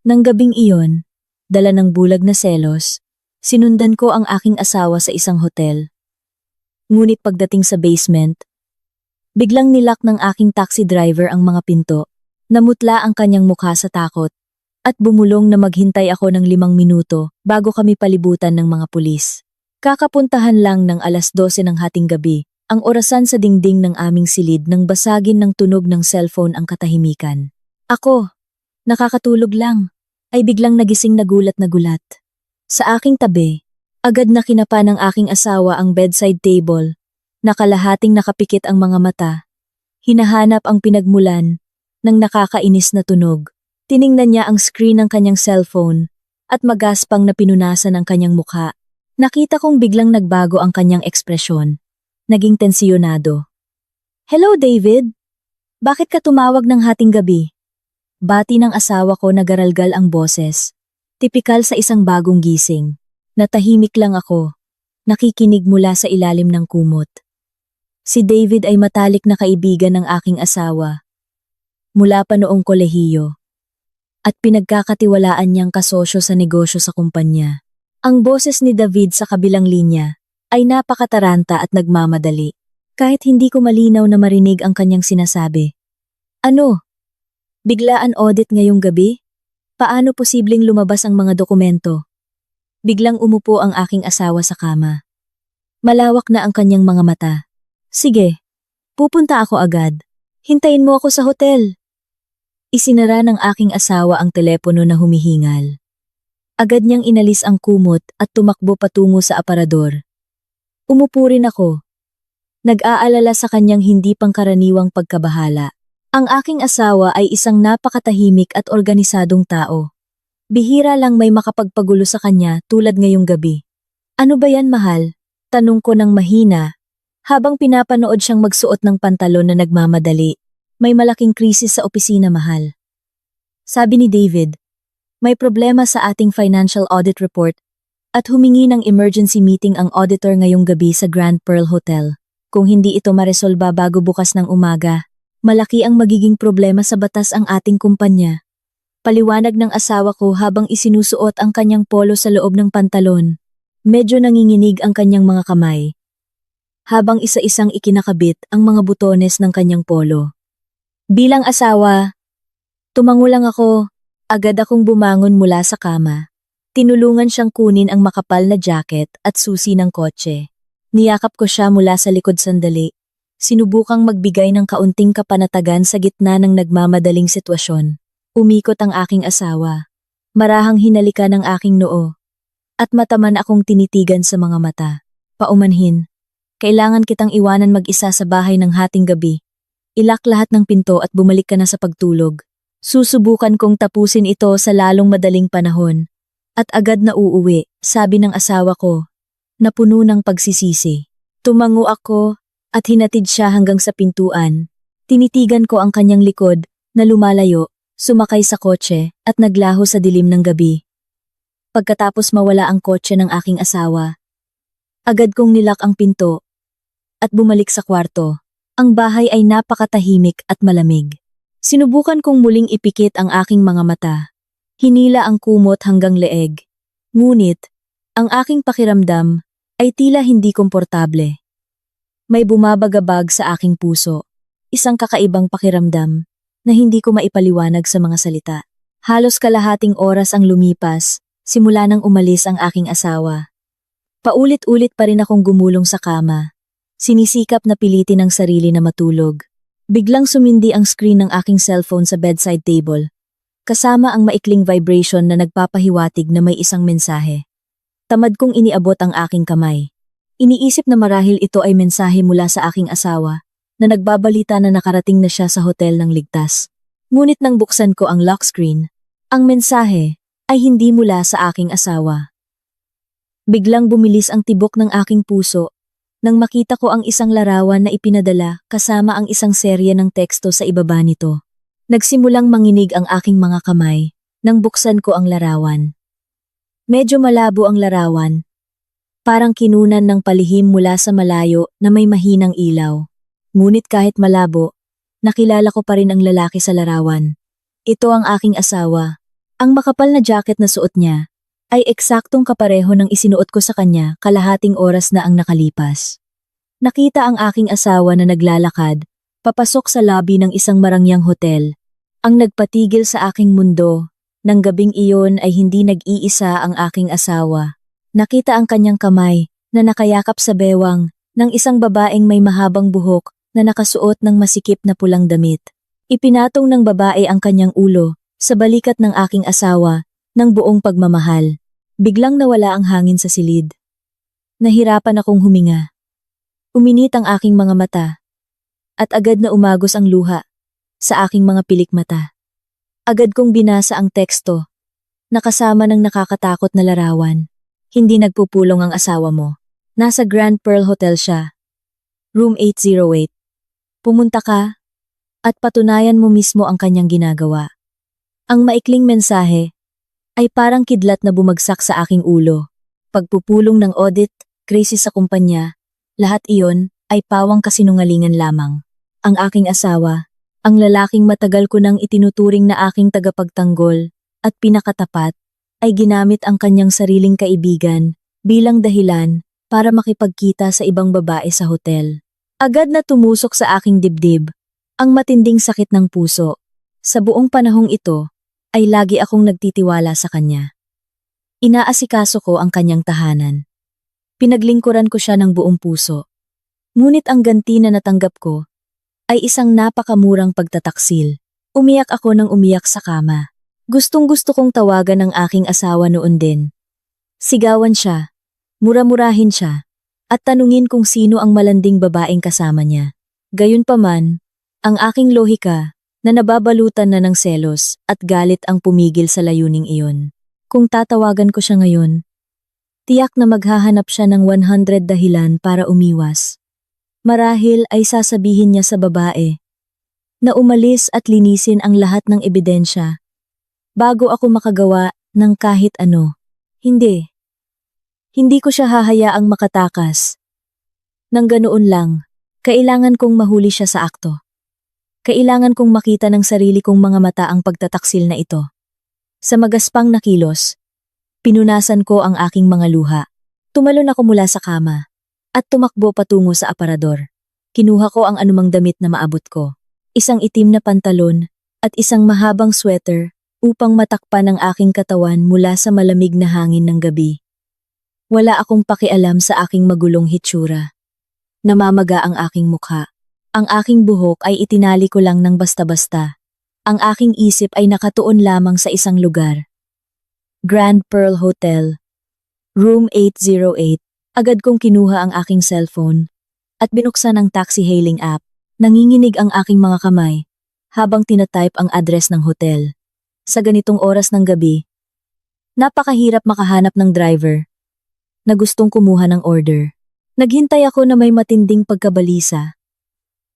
Nang gabing iyon, dala ng bulag na selos, sinundan ko ang aking asawa sa isang hotel. Ngunit pagdating sa basement, biglang nilak ng aking taxi driver ang mga pinto, namutla ang kanyang mukha sa takot, at bumulong na maghintay ako ng 5 minuto bago kami palibutan ng mga pulis. Kakapuntahan lang ng 12:00 ng hating gabi, ang orasan sa dingding ng aming silid nang basagin ng tunog ng cellphone ang katahimikan. Ako, nakakatulog lang, ay biglang nagising na gulat na gulat. Sa aking tabi, agad na kinapa ng aking asawa ang bedside table, nakalahating nakapikit ang mga mata. Hinahanap ang pinagmulan ng nakakainis na tunog. Tiningnan niya ang screen ng kanyang cellphone at magaspang na pinunasan ang kanyang mukha. Nakita kong biglang nagbago ang kanyang ekspresyon. Naging tensiyonado. "Hello David! Bakit ka tumawag ng hating gabi?" Bati ng asawa ko na garalgal ang boses. Tipikal sa isang bagong gising. Natahimik lang ako, nakikinig mula sa ilalim ng kumot. Si David ay matalik na kaibigan ng aking asawa. Mula pa noong kolehiyo. At pinagkakatiwalaan niyang kasosyo sa negosyo sa kumpanya. Ang boses ni David sa kabilang linya ay napakataranta at nagmamadali. Kahit hindi ko malinaw na marinig ang kanyang sinasabi. "Ano? Biglaan audit ngayong gabi? Paano posibleng lumabas ang mga dokumento?" Biglang umupo ang aking asawa sa kama. Malawak na ang kanyang mga mata. "Sige, pupunta ako agad. Hintayin mo ako sa hotel." Isinara ng aking asawa ang telepono na humihingal. Agad niyang inalis ang kumot at tumakbo patungo sa aparador. Umupo rin ako. Nag-aalala sa kanyang hindi pangkaraniwang pagkabahala. Ang aking asawa ay isang napakatahimik at organisadong tao. Bihira lang may makapagpagulo sa kanya tulad ngayong gabi. "Ano ba yan, mahal?" Tanong ko ng mahina, habang pinapanood siyang magsuot ng pantalon na nagmamadali. "May malaking krisis sa opisina, mahal." Sabi ni David, "May problema sa ating financial audit report at humingi ng emergency meeting ang auditor ngayong gabi sa Grand Pearl Hotel. Kung hindi ito maresolba bago bukas ng umaga, malaki ang magiging problema sa batas ang ating kumpanya." Paliwanag ng asawa ko habang isinusuot ang kanyang polo sa loob ng pantalon. Medyo nanginginig ang kanyang mga kamay, habang isa-isang ikinakabit ang mga butones ng kanyang polo. Bilang asawa, tumango lang ako. Agad akong bumangon mula sa kama. Tinulungan siyang kunin ang makapal na jacket at susi ng kotse. Niyakap ko siya mula sa likod sandali. Sinubukang magbigay ng kaunting kapanatagan sa gitna ng nagmamadaling sitwasyon. Umikot ang aking asawa. Marahang hinalika ng aking noo. At mataman akong tinitigan sa mga mata. Paumanhin. "Kailangan kitang iwanan mag-isa sa bahay ng hating gabi. Ilak lahat ng pinto at bumalik ka na sa pagtulog. Susubukan kong tapusin ito sa lalong madaling panahon." At agad na uuwi, sabi ng asawa ko, na puno ng pagsisisi. Tumango ako at hinatid siya hanggang sa pintuan. Tinitigan ko ang kanyang likod na lumalayo, sumakay sa kotse at naglaho sa dilim ng gabi. Pagkatapos mawala ang kotse ng aking asawa, agad kong nilak ang pinto at bumalik sa kwarto. Ang bahay ay napakatahimik at malamig. Sinubukan kong muling ipikit ang aking mga mata. Hinila ang kumot hanggang leeg. Ngunit, ang aking pakiramdam ay tila hindi komportable. May bumabagabag sa aking puso. Isang kakaibang pakiramdam na hindi ko maipaliwanag sa mga salita. Halos kalahating oras ang lumipas, simula nang umalis ang aking asawa. Paulit-ulit pa rin akong gumulong sa kama. Sinisikap na pilitin ang sarili na matulog. Biglang sumindi ang screen ng aking cellphone sa bedside table, kasama ang maikling vibration na nagpapahiwatig na may isang mensahe. Tamad kong iniabot ang aking kamay. Iniisip na marahil ito ay mensahe mula sa aking asawa, na nagbabalita na nakarating na siya sa hotel ng ligtas. Ngunit nang buksan ko ang lock screen, ang mensahe ay hindi mula sa aking asawa. Biglang bumilis ang tibok ng aking puso nang makita ko ang isang larawan na ipinadala kasama ang isang serye ng teksto sa ibaba nito. Nagsimulang manginig ang aking mga kamay nang buksan ko ang larawan. Medyo malabo ang larawan, parang kinunan ng palihim mula sa malayo na may mahinang ilaw. Ngunit kahit malabo, nakilala ko pa rin ang lalaki sa larawan. Ito ang aking asawa. Ang makapal na jacket na suot niya ay eksaktong kapareho ng isinuot ko sa kanya kalahating oras na ang nakalipas. Nakita ang aking asawa na naglalakad, papasok sa lobby ng isang marangyang hotel. Ang nagpatigil sa aking mundo, nang gabing iyon ay hindi nag-iisa ang aking asawa. Nakita ang kanyang kamay na nakayakap sa bewang ng isang babaeng may mahabang buhok na nakasuot ng masikip na pulang damit. Ipinatong ng babae ang kanyang ulo sa balikat ng aking asawa ng buong pagmamahal. Biglang nawala ang hangin sa silid. Nahirapan akong huminga. Uminit ang aking mga mata at agad na umagos ang luha sa aking mga pilik mata. Agad kong binasa ang teksto, nakasama ng nakakatakot na larawan. Hindi nagpupulong ang asawa mo. Nasa Grand Pearl Hotel siya. Room 808. Pumunta ka at patunayan mo mismo ang kanyang ginagawa. Ang maikling mensahe ay parang kidlat na bumagsak sa aking ulo. Pagpupulong ng audit, krisis sa kumpanya, lahat iyon ay pawang kasinungalingan lamang. Ang aking asawa, ang lalaking matagal ko nang itinuturing na aking tagapagtanggol at pinakatapat, ay ginamit ang kanyang sariling kaibigan bilang dahilan para makipagkita sa ibang babae sa hotel. Agad na tumusok sa aking dibdib ang matinding sakit ng puso. Sa buong panahong ito, ay lagi akong nagtitiwala sa kanya. Inaasikaso ko ang kanyang tahanan. Pinaglingkuran ko siya ng buong puso. Ngunit ang ganti na natanggap ko ay isang napakamurang pagtataksil. Umiyak ako ng umiyak sa kama. Gustong-gusto kong tawagan ang aking asawa noon din. Sigawan siya, mura-murahin siya, at tanungin kung sino ang malanding babaeng kasama niya. Gayunpaman, ang aking lohika na nababalutan na ng selos at galit ang pumigil sa layuning iyon. Kung tatawagan ko siya ngayon, tiyak na maghahanap siya ng 100 dahilan para umiwas. Marahil ay sasabihin niya sa babae na umalis at linisin ang lahat ng ebidensya bago ako makagawa ng kahit ano. Hindi. Hindi ko siya hahayaang makatakas. Nang ganoon lang, kailangan kong mahuli siya sa akto. Kailangan kong makita ng sarili kong mga mata ang pagtataksil na ito. Sa magaspang na kilos, pinunasan ko ang aking mga luha. Tumalon ako mula sa kama at tumakbo patungo sa aparador. Kinuha ko ang anumang damit na maabot ko. Isang itim na pantalon at isang mahabang sweater upang matakpan ang aking katawan mula sa malamig na hangin ng gabi. Wala akong pakialam sa aking magulong hitsura. Namamaga ang aking mukha. Ang aking buhok ay itinali ko lang ng basta-basta. Ang aking isip ay nakatuon lamang sa isang lugar. Grand Pearl Hotel. Room 808. Agad kong kinuha ang aking cellphone at binuksan ang taxi hailing app. Nanginginig ang aking mga kamay habang tinatype ang address ng hotel. Sa ganitong oras ng gabi, napakahirap makahanap ng driver na gustong kumuha ng order. Naghintay ako na may matinding pagkabalisa.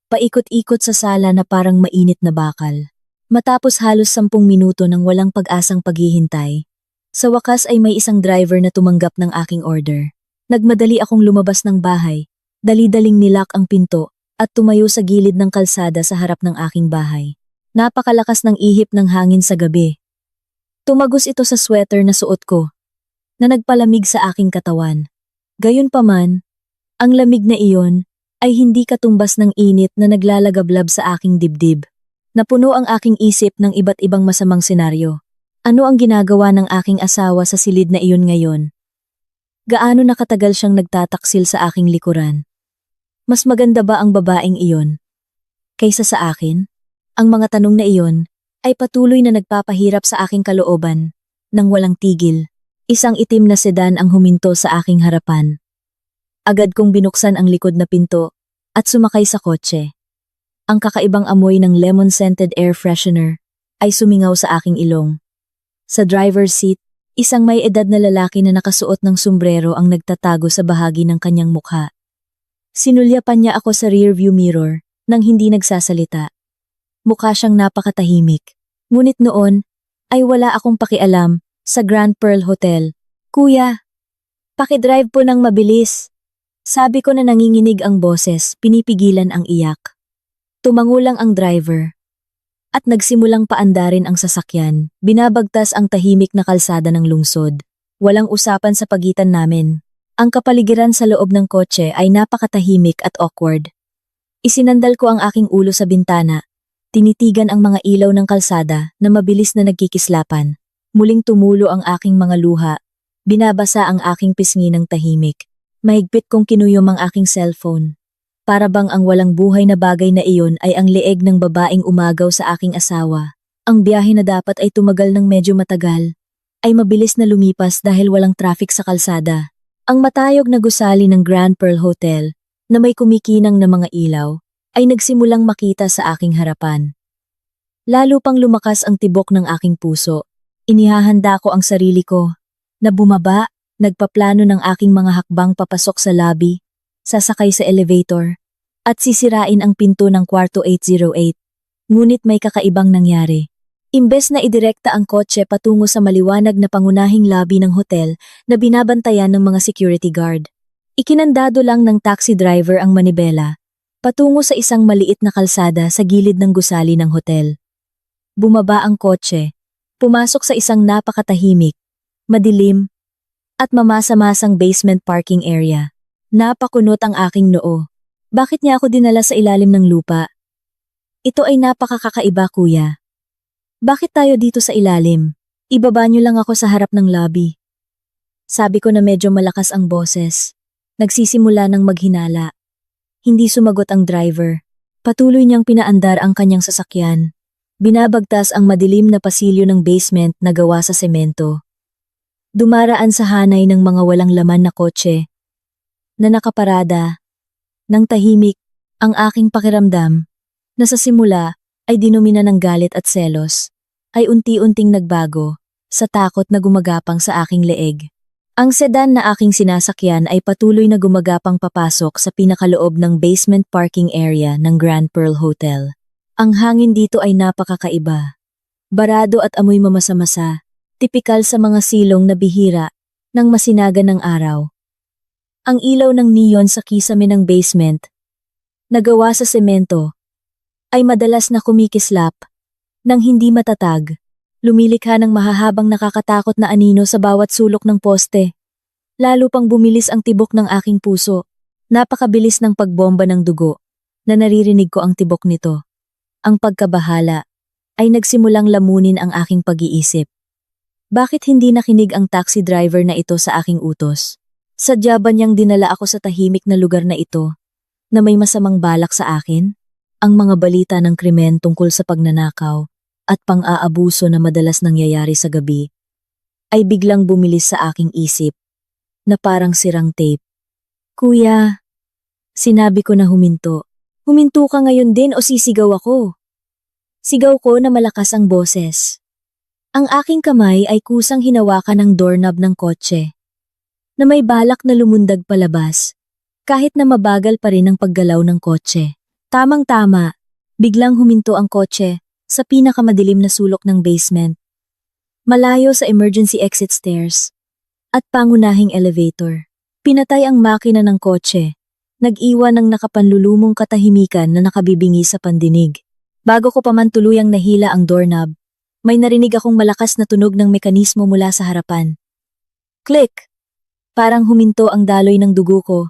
Paikot-ikot sa sala na parang mainit na bakal. Matapos halos 10 minuto ng walang pag-asang paghihintay, sa wakas ay may isang driver na tumanggap ng aking order. Nagmadali akong lumabas ng bahay, dali-daling nilak ang pinto at tumayo sa gilid ng kalsada sa harap ng aking bahay. Napakalakas ng ihip ng hangin sa gabi. Tumagos ito sa sweater na suot ko, na nagpalamig sa aking katawan. Gayunpaman, ang lamig na iyon ay hindi katumbas ng init na naglalagablab sa aking dibdib. Napuno ang aking isip ng iba't ibang masamang senaryo. Ano ang ginagawa ng aking asawa sa silid na iyon ngayon? Gaano nakatagal siyang nagtataksil sa aking likuran? Mas maganda ba ang babaeng iyon kaysa sa akin? Ang mga tanong na iyon ay patuloy na nagpapahirap sa aking kalooban nang walang tigil. Isang itim na sedan ang huminto sa aking harapan. Agad kong binuksan ang likod na pinto at sumakay sa kotse. Ang kakaibang amoy ng lemon-scented air freshener ay sumingaw sa aking ilong. Sa driver's seat, isang may edad na lalaki na nakasuot ng sombrero ang nagtatago sa bahagi ng kanyang mukha. Sinulyapan niya ako sa rearview mirror nang hindi nagsasalita. Mukha siyang napakatahimik. Ngunit noon ay wala akong pakialam sa Grand Pearl Hotel. "Kuya, pakidrive po ng mabilis." Sabi ko na nanginginig ang boses, pinipigilan ang iyak. Tumango lang ang driver. At nagsimulang paandarin ang sasakyan, binabagtas ang tahimik na kalsada ng lungsod. Walang usapan sa pagitan namin. Ang kapaligiran sa loob ng kotse ay napakatahimik at awkward. Isinandal ko ang aking ulo sa bintana. Tinitigan ang mga ilaw ng kalsada na mabilis na nagkikislapan. Muling tumulo ang aking mga luha. Binabasa ang aking pisngi ng tahimik. Mahigpit kong kinuyom ang aking cellphone. Para bang ang walang buhay na bagay na iyon ay ang leeg ng babaeng umagaw sa aking asawa. Ang biyahe na dapat ay tumagal ng medyo matagal, ay mabilis na lumipas dahil walang traffic sa kalsada. Ang matayog na gusali ng Grand Pearl Hotel, na may kumikinang na mga ilaw, ay nagsimulang makita sa aking harapan. Lalo pang lumakas ang tibok ng aking puso. Inihahanda ko ang sarili ko, na bumaba, nagpaplano ng aking mga hakbang papasok sa lobby, sasakay sa elevator, at sisirain ang pinto ng kwarto 808. Ngunit may kakaibang nangyari. Imbes na idirekta ang kotse patungo sa maliwanag na pangunahing lobby ng hotel na binabantayan ng mga security guard, ikinandado lang ng taxi driver ang manibela, patungo sa isang maliit na kalsada sa gilid ng gusali ng hotel. Bumaba ang kotse, pumasok sa isang napakatahimik, madilim, at mamasa-masang basement parking area. Napakunot ang aking noo. Bakit niya ako dinala sa ilalim ng lupa? Ito ay napakakaiba, kuya. Bakit tayo dito sa ilalim? Ibaba niyo lang ako sa harap ng lobby. Sabi ko na medyo malakas ang boses. Nagsisimula ng maghinala. Hindi sumagot ang driver. Patuloy niyang pinaandar ang kanyang sasakyan. Binabagtas ang madilim na pasilyo ng basement na gawa sa semento. Dumaraan sa hanay ng mga walang laman na kotse na nakaparada. Nang tahimik, ang aking pakiramdam, na sa simula ay dinumina ng galit at selos, ay unti-unting nagbago sa takot na gumagapang sa aking leeg. Ang sedan na aking sinasakyan ay patuloy na gumagapang papasok sa pinakaloob ng basement parking area ng Grand Pearl Hotel. Ang hangin dito ay napakakaiba. Barado at amoy mamasa-masa, tipikal sa mga silong na bihira ng masinaga ng araw. Ang ilaw ng neon sa kisame ng basement, na gawa sa semento, ay madalas na kumikislap, nang hindi matatag, lumilikha ng mahahabang nakakatakot na anino sa bawat sulok ng poste. Lalo pang bumilis ang tibok ng aking puso, napakabilis ng pagbomba ng dugo, na naririnig ko ang tibok nito. Ang pagkabahala, ay nagsimulang lamunin ang aking pag-iisip. Bakit hindi nakinig ang taxi driver na ito sa aking utos? Sadya ba niyang dinala ako sa tahimik na lugar na ito, na may masamang balak sa akin? Ang mga balita ng krimen tungkol sa pagnanakaw at pang-aabuso na madalas nangyayari sa gabi, ay biglang bumilis sa aking isip, na parang sirang tape. Kuya, sinabi ko na huminto. Huminto ka ngayon din o sisigaw ako? Sigaw ko na malakas ang boses. Ang aking kamay ay kusang hinawakan ng doorknob ng kotse, na may balak na lumundag palabas, kahit na mabagal pa rin ang paggalaw ng kotse. Tamang-tama, biglang huminto ang kotse sa pinakamadilim na sulok ng basement, malayo sa emergency exit stairs at pangunahing elevator. Pinatay ang makina ng kotse, nag-iwan ng nakapanlulumong katahimikan na nakabibingi sa pandinig. Bago ko pa man tuluyang nahila ang doorknob, may narinig akong malakas na tunog ng mekanismo mula sa harapan. Click! Parang huminto ang daloy ng dugo ko.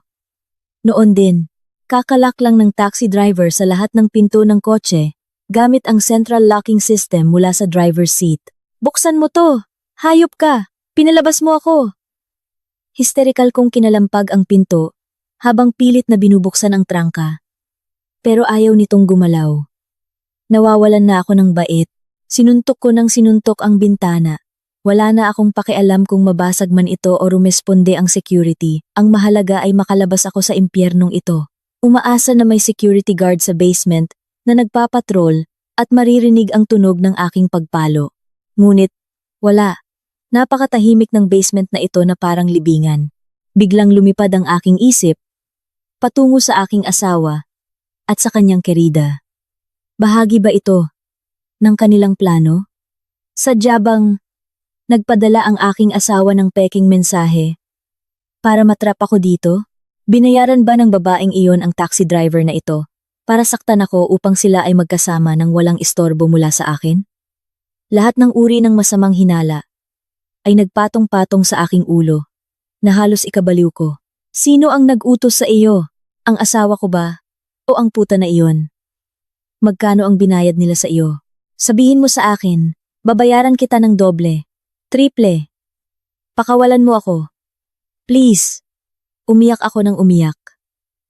Noon din, kakalak lang ng taxi driver sa lahat ng pinto ng kotse, gamit ang central locking system mula sa driver's seat. Buksan mo to! Hayop ka! Pinalabas mo ako! Hysterical kong kinalampag ang pinto, habang pilit na binubuksan ang trangka. Pero ayaw nitong gumalaw. Nawawalan na ako ng bait. Sinuntok ko ng sinuntok ang bintana. Wala na akong pakialam kung mabasag man ito o rumesponde ang security. Ang mahalaga ay makalabas ako sa impyernong ito. Umaasa na may security guard sa basement na nagpapatrol at maririnig ang tunog ng aking pagpalo. Ngunit, wala. Napakatahimik ng basement na ito na parang libingan. Biglang lumipad ang aking isip, patungo sa aking asawa at sa kanyang kerida. Bahagi ba ito ng kanilang plano? Sadya bang nagpadala ang aking asawa ng peking mensahe para matrap ako dito? Binayaran ba ng babaeng iyon ang taxi driver na ito para saktan ako upang sila ay magkasama ng walang istorbo mula sa akin? Lahat ng uri ng masamang hinala ay nagpatong-patong sa aking ulo, na halos ikabaliw ko. Sino ang nag-utos sa iyo? Ang asawa ko ba? O ang puta na iyon? Magkano ang binayad nila sa iyo? Sabihin mo sa akin, babayaran kita ng doble, triple. Pakawalan mo ako. Please. Umiyak ako ng umiyak.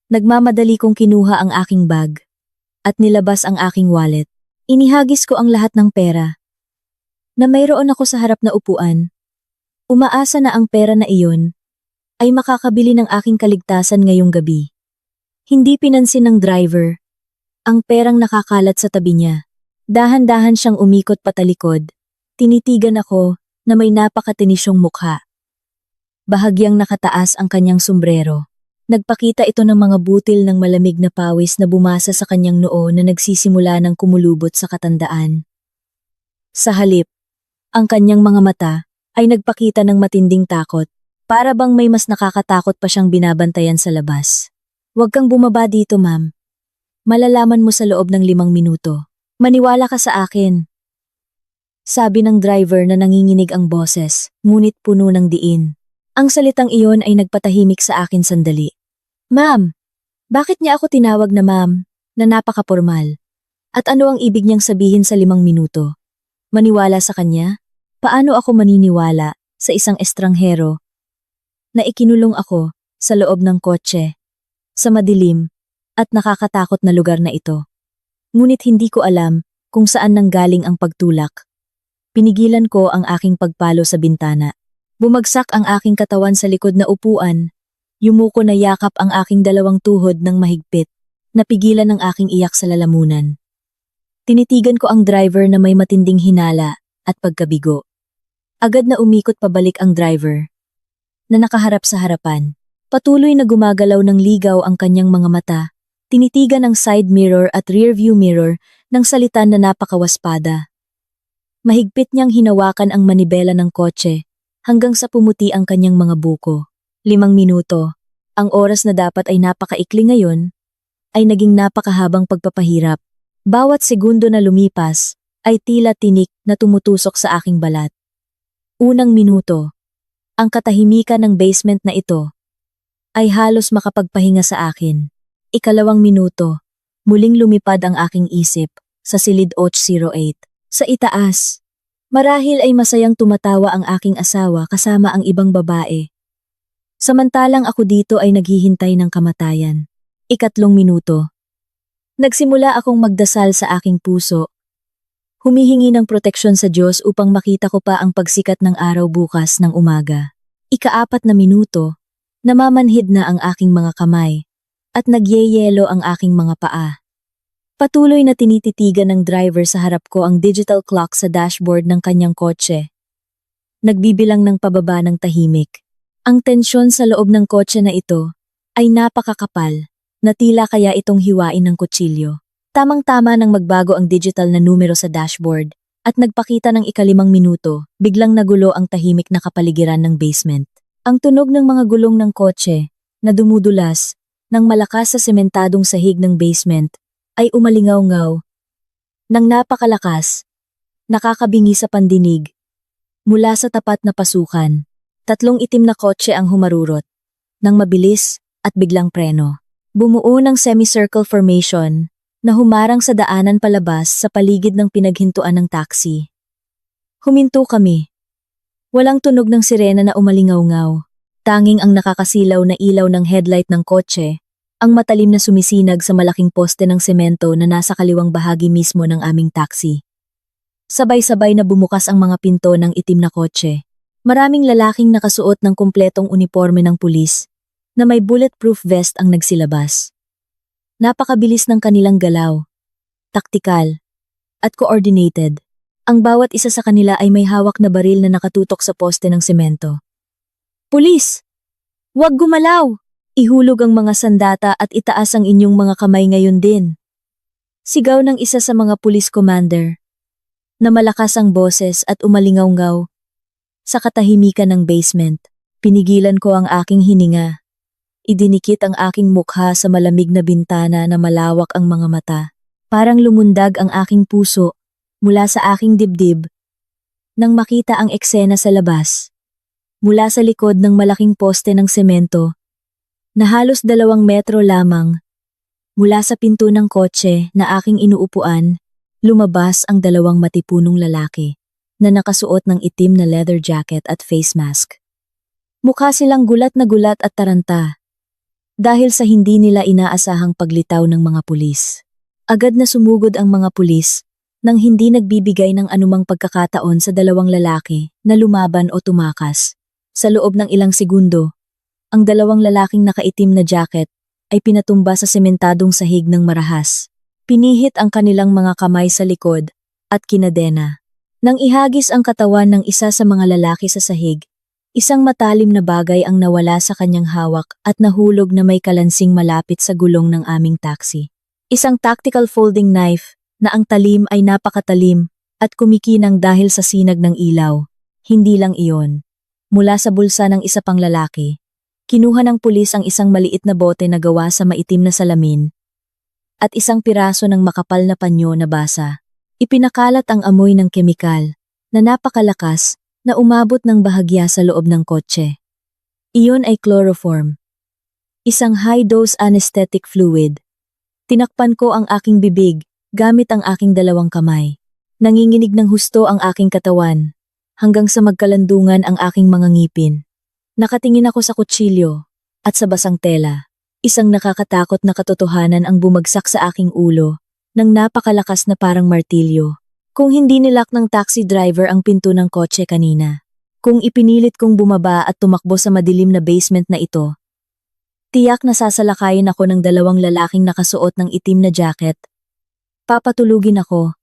Nagmamadali kong kinuha ang aking bag at nilabas ang aking wallet. Inihagis ko ang lahat ng pera. Na mayroon ako sa harap na upuan. Umaasa na ang pera na iyon ay makakabili ng aking kaligtasan ngayong gabi. Hindi pinansin ng driver ang perang nakakalat sa tabi niya. Dahan-dahan siyang umikot patalikod. Tinitigan ako na may napakatinisyong mukha. Bahagyang nakataas ang kanyang sombrero. Nagpakita ito ng mga butil ng malamig na pawis na bumasa sa kanyang noo na nagsisimula ng kumulubot sa katandaan. Sa halip, ang kanyang mga mata ay nagpakita ng matinding takot, para bang may mas nakakatakot pa siyang binabantayan sa labas. Huwag kang bumaba dito, ma'am. Malalaman mo sa loob ng 5 minuto. Maniwala ka sa akin. Sabi ng driver na nanginginig ang boses, ngunit puno ng diin. Ang salitang iyon ay nagpatahimik sa akin sandali. Ma'am, bakit niya ako tinawag na ma'am, na napaka-formal? At ano ang ibig niyang sabihin sa 5 minuto? Maniwala sa kanya? Paano ako maniniwala sa isang estranghero na ikinulong ako sa loob ng kotse, sa madilim at nakakatakot na lugar na ito? Ngunit hindi ko alam kung saan nanggaling ang pagtulak. Pinigilan ko ang aking pagpalo sa bintana. Bumagsak ang aking katawan sa likod na upuan. Yumuko na yakap ang aking 2 tuhod ng mahigpit. Napigilan ang aking iyak sa lalamunan. Tinitigan ko ang driver na may matinding hinala at pagkabigo. Agad na umikot pabalik ang driver, na nakaharap sa harapan. Patuloy na gumagalaw ng ligaw ang kanyang mga mata. Tinitigan ang side mirror at rear view mirror ng salitan na napakawaspada. Mahigpit niyang hinawakan ang manibela ng kotse hanggang sa pumuti ang kanyang mga buko. 5 minuto. Ang oras na dapat ay napakaikli ngayon, ay naging napakahabang pagpapahirap. Bawat segundo na lumipas, ay tila tinik na tumutusok sa aking balat. Unang minuto. Ang katahimikan ng basement na ito, ay halos makapagpahinga sa akin. 2 minuto. Muling lumipad ang aking isip, sa silid 808. Sa itaas. Marahil ay masayang tumatawa ang aking asawa kasama ang ibang babae. Samantalang ako dito ay naghihintay ng kamatayan. 3 minuto. Nagsimula akong magdasal sa aking puso. Humihingi ng proteksyon sa Diyos upang makita ko pa ang pagsikat ng araw bukas ng umaga. 4 na minuto. Namamanhid na ang aking mga kamay at nagyeyelo ang aking mga paa. Patuloy na tinititigan ng driver sa harap ko ang digital clock sa dashboard ng kanyang kotse. Nagbibilang ng pababa ng tahimik. Ang tensyon sa loob ng kotse na ito ay napakakapal, na tila kaya itong hiwain ng kutsilyo. Tamang-tama nang magbago ang digital na numero sa dashboard at nagpakita ng 5 minuto, biglang nagulo ang tahimik na kapaligiran ng basement. Ang tunog ng mga gulong ng kotse na dumudulas ng malakas sa sementadong sahig ng basement ay umalingaw-ngaw ng napakalakas, nakakabingi sa pandinig. Mula sa tapat na pasukan, 3 itim na kotse ang humarurot, ng mabilis at biglang preno. Bumuo ng semicircle formation na humarang sa daanan palabas sa paligid ng pinaghintuan ng taxi. Huminto kami. Walang tunog ng sirena na umalingaw-ngaw. Tanging ang nakakasilaw na ilaw ng headlight ng kotse, ang matalim na sumisinag sa malaking poste ng semento na nasa kaliwang bahagi mismo ng aming taxi. Sabay-sabay na bumukas ang mga pinto ng itim na kotse. Maraming lalaking nakasuot ng kumpletong uniforme ng pulis, na may bulletproof vest ang nagsilabas. Napakabilis ng kanilang galaw, taktikal, at coordinated. Ang bawat isa sa kanila ay may hawak na baril na nakatutok sa poste ng semento. Pulis! Huwag gumalaw! Ihulog ang mga sandata at itaas ang inyong mga kamay ngayon din. Sigaw ng isa sa mga police commander, na malakas ang boses at umalingaw-ngaw. Sa katahimikan ng basement, pinigilan ko ang aking hininga. Idinikit ang aking mukha sa malamig na bintana na malawak ang mga mata. Parang lumundag ang aking puso mula sa aking dibdib nang makita ang eksena sa labas. Mula sa likod ng malaking poste ng semento na halos 2 metro lamang mula sa pinto ng kotse na aking inuupuan, lumabas ang 2 matipunong lalaki na nakasuot ng itim na leather jacket at face mask. Mukha silang gulat na gulat at taranta dahil sa hindi nila inaasahang paglitaw ng mga pulis. Agad na sumugod ang mga pulis nang hindi nagbibigay ng anumang pagkakataon sa 2 lalaki na lumaban o tumakas. Sa loob ng ilang segundo, ang 2 lalaking nakaitim na jacket ay pinatumba sa sementadong sahig ng marahas. Pinihit ang kanilang mga kamay sa likod at kinadena. Nang ihagis ang katawan ng isa sa mga lalaki sa sahig, isang matalim na bagay ang nawala sa kanyang hawak at nahulog na may kalansing malapit sa gulong ng aming taxi. Isang tactical folding knife na ang talim ay napakatalim at kumikinang dahil sa sinag ng ilaw. Hindi lang iyon. Mula sa bulsa ng isa pang lalaki, kinuha ng pulis ang isang maliit na bote na gawa sa maitim na salamin at isang piraso ng makapal na panyo na basa. Ipinakalat ang amoy ng kemikal na napakalakas na umabot ng bahagya sa loob ng kotse. Iyon ay chloroform. Isang high-dose anesthetic fluid. Tinakpan ko ang aking bibig gamit ang aking 2 kamay. Nanginginig ng husto ang aking katawan hanggang sa magkalandungan ang aking mga ngipin. Nakatingin ako sa kutsilyo at sa basang tela. Isang nakakatakot na katotohanan ang bumagsak sa aking ulo ng napakalakas na parang martilyo. Kung hindi nilak ng taxi driver ang pinto ng kotse kanina, kung ipinilit kong bumaba at tumakbo sa madilim na basement na ito, tiyak na sasalakayin ako ng 2 lalaking nakasuot ng itim na jacket. Papatulugin ako,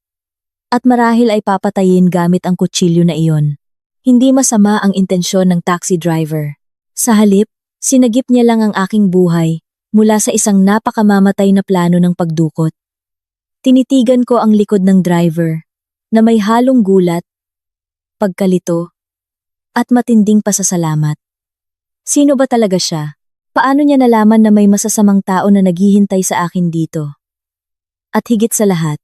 at marahil ay papatayin gamit ang kutsilyo na iyon. Hindi masama ang intensyon ng taxi driver. Sa halip, sinagip niya lang ang aking buhay mula sa isang napakamamatay na plano ng pagdukot. Tinitigan ko ang likod ng driver na may halong gulat, pagkalito, at matinding pasasalamat. Sino ba talaga siya? Paano niya nalaman na may masasamang tao na naghihintay sa akin dito? At higit sa lahat,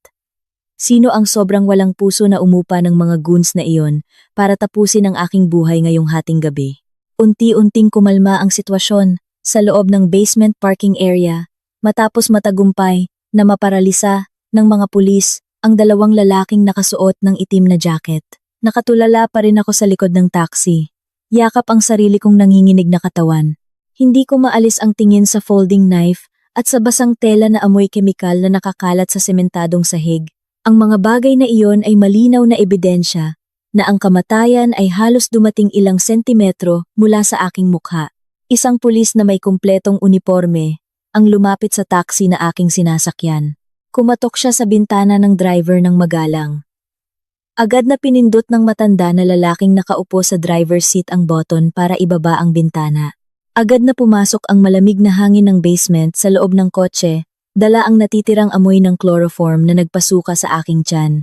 sino ang sobrang walang puso na umupa ng mga goons na iyon para tapusin ang aking buhay ngayong hating gabi? Unti-unting kumalma ang sitwasyon sa loob ng basement parking area matapos matagumpay na maparalisa ng mga pulis ang 2 lalaking nakasuot ng itim na jacket. Nakatulala pa rin ako sa likod ng taxi. Yakap ang sarili kong nanginginig na katawan. Hindi ko maalis ang tingin sa folding knife at sa basang tela na amoy kemikal na nakakalat sa sementadong sahig. Ang mga bagay na iyon ay malinaw na ebidensya na ang kamatayan ay halos dumating ilang sentimetro mula sa aking mukha. Isang pulis na may kumpletong uniforme ang lumapit sa taxi na aking sinasakyan. Kumatok siya sa bintana ng driver ng magalang. Agad na pinindot ng matanda na lalaking nakaupo sa driver's seat ang button para ibaba ang bintana. Agad na pumasok ang malamig na hangin ng basement sa loob ng kotse, dala ang natitirang amoy ng chloroform na nagpasuka sa aking tiyan.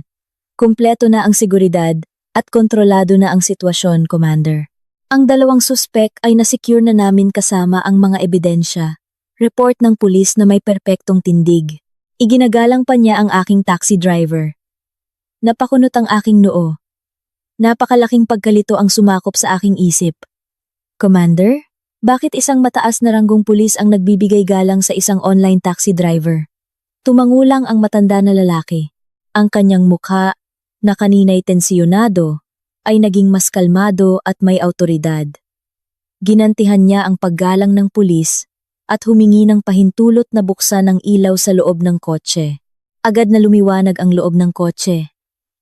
Kumpleto na ang seguridad at kontrolado na ang sitwasyon, Commander. Ang 2 suspek ay nasecure na namin kasama ang mga ebidensya. Report ng pulis na may perpektong tindig. Iginagalang pa niya ang aking taxi driver. Napakunot ang aking noo. Napakalaking pagkalito ang sumakop sa aking isip. Commander, bakit isang mataas na ranggong pulis ang nagbibigay galang sa isang online taxi driver? Tumangulang ang matanda na lalaki. Ang kanyang mukha, na kanina'y tensyonado, ay naging mas kalmado at may awtoridad. Ginantihan niya ang paggalang ng pulis at humingi ng pahintulot na buksan ng ilaw sa loob ng kotse. Agad na lumiwanag ang loob ng kotse.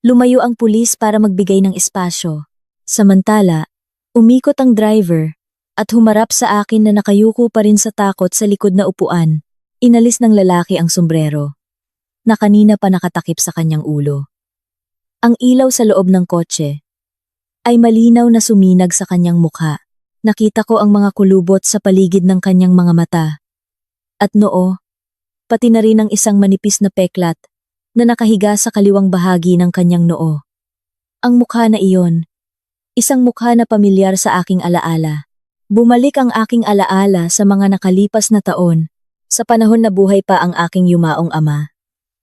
Lumayo ang pulis para magbigay ng espasyo. Samantala, umikot ang driver at humarap sa akin na nakayuko pa rin sa takot sa likod na upuan. Inalis ng lalaki ang sombrero, na kanina pa nakatakip sa kanyang ulo. Ang ilaw sa loob ng kotse ay malinaw na suminag sa kanyang mukha. Nakita ko ang mga kulubot sa paligid ng kanyang mga mata. At noo, pati na rin ang isang manipis na peklat na nakahiga sa kaliwang bahagi ng kanyang noo. Ang mukha na iyon, isang mukha na pamilyar sa aking alaala. Bumalik ang aking alaala sa mga nakalipas na taon, sa panahon na buhay pa ang aking yumaong ama.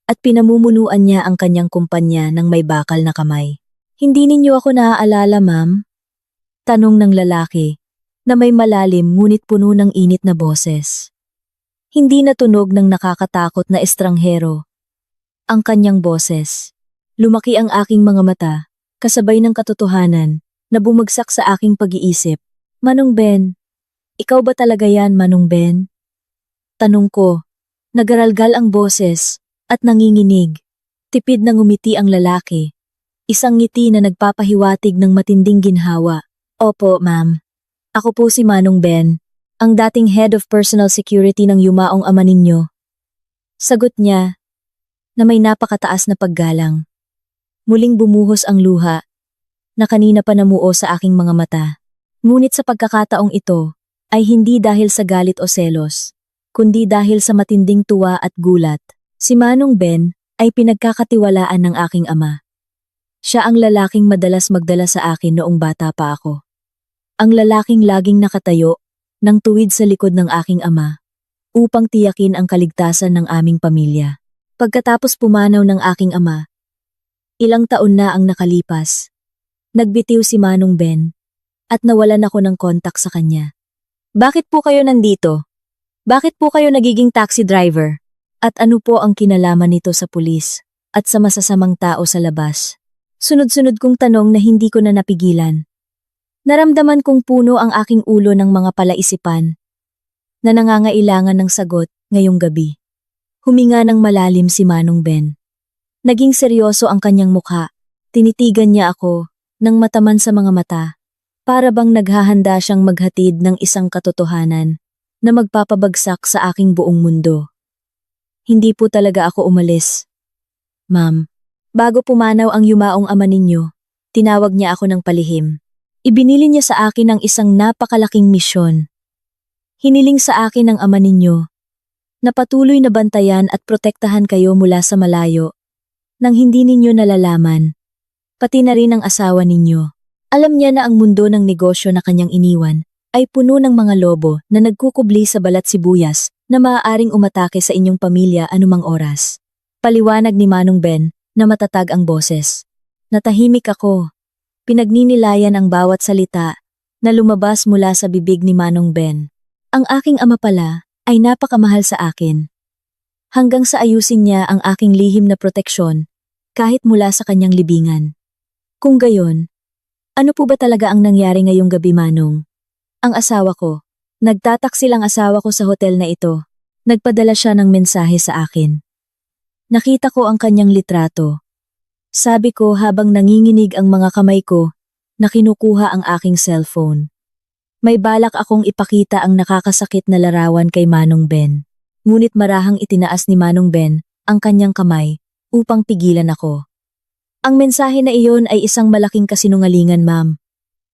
At pinamumunuan niya ang kanyang kumpanya ng may bakal na kamay. Hindi ninyo ako naaalala, ma'am? Tanong ng lalaki, na may malalim ngunit puno ng init na boses. Hindi natunog ng nakakatakot na estranghero. Ang kanyang boses. Lumaki ang aking mga mata, kasabay ng katotohanan, na bumagsak sa aking pag-iisip. Manong Ben, ikaw ba talaga yan, Manong Ben? Tanong ko, nagaralgal ang boses, at nanginginig. Tipid na ngumiti ang lalaki. Isang ngiti na nagpapahiwatig ng matinding ginhawa. Opo, ma'am. Ako po si Manong Ben, ang dating Head of Personal Security ng yumaong ama ninyo. Sagot niya, na may napakataas na paggalang. Muling bumuhos ang luha, na kanina pa namuo sa aking mga mata. Ngunit sa pagkakataong ito, ay hindi dahil sa galit o selos, kundi dahil sa matinding tuwa at gulat. Si Manong Ben ay pinagkakatiwalaan ng aking ama. Siya ang lalaking madalas magdala sa akin noong bata pa ako. Ang lalaking laging nakatayo, nang tuwid sa likod ng aking ama, upang tiyakin ang kaligtasan ng aming pamilya. Pagkatapos pumanaw ng aking ama, ilang taon na ang nakalipas. Nagbitiw si Manong Ben, at nawalan ako ng kontak sa kanya. Bakit po kayo nandito? Bakit po kayo nagiging taxi driver? At ano po ang kinalaman nito sa pulis at sa masasamang tao sa labas? Sunod-sunod kong tanong na hindi ko na napigilan. Naramdaman kong puno ang aking ulo ng mga palaisipan na nangangailangan ng sagot ngayong gabi. Huminga ng malalim si Manong Ben. Naging seryoso ang kanyang mukha. Tinitigan niya ako ng mataman sa mga mata. Para bang naghahanda siyang maghatid ng isang katotohanan na magpapabagsak sa aking buong mundo. Hindi po talaga ako umalis. Ma'am, bago pumanaw ang yumaong ama ninyo, tinawag niya ako ng palihim. Ibinili niya sa akin ang isang napakalaking misyon. Hiniling sa akin ng ama ninyo na patuloy na bantayan at protektahan kayo mula sa malayo nang hindi ninyo nalalaman, pati na rin ang asawa ninyo. Alam niya na ang mundo ng negosyo na kanyang iniwan ay puno ng mga lobo na nagkukubli sa balat sibuyas na maaaring umatake sa inyong pamilya anumang oras. Paliwanag ni Manong Ben na matatag ang boses. Natahimik ako. Pinagninilayan ang bawat salita na lumabas mula sa bibig ni Manong Ben. Ang aking ama pala ay napakamahal sa akin. Hanggang sa ayusin niya ang aking lihim na proteksyon kahit mula sa kanyang libingan. Kung gayon, ano po ba talaga ang nangyari ngayong gabi, Manong? Ang asawa ko. Nagtataksil ang asawa ko sa hotel na ito. Nagpadala siya ng mensahe sa akin. Nakita ko ang kanyang litrato. Sabi ko habang nanginginig ang mga kamay ko na kinukuha ang aking cellphone. May balak akong ipakita ang nakakasakit na larawan kay Manong Ben. Ngunit marahang itinaas ni Manong Ben ang kanyang kamay upang pigilan ako. Ang mensahe na iyon ay isang malaking kasinungalingan, ma'am.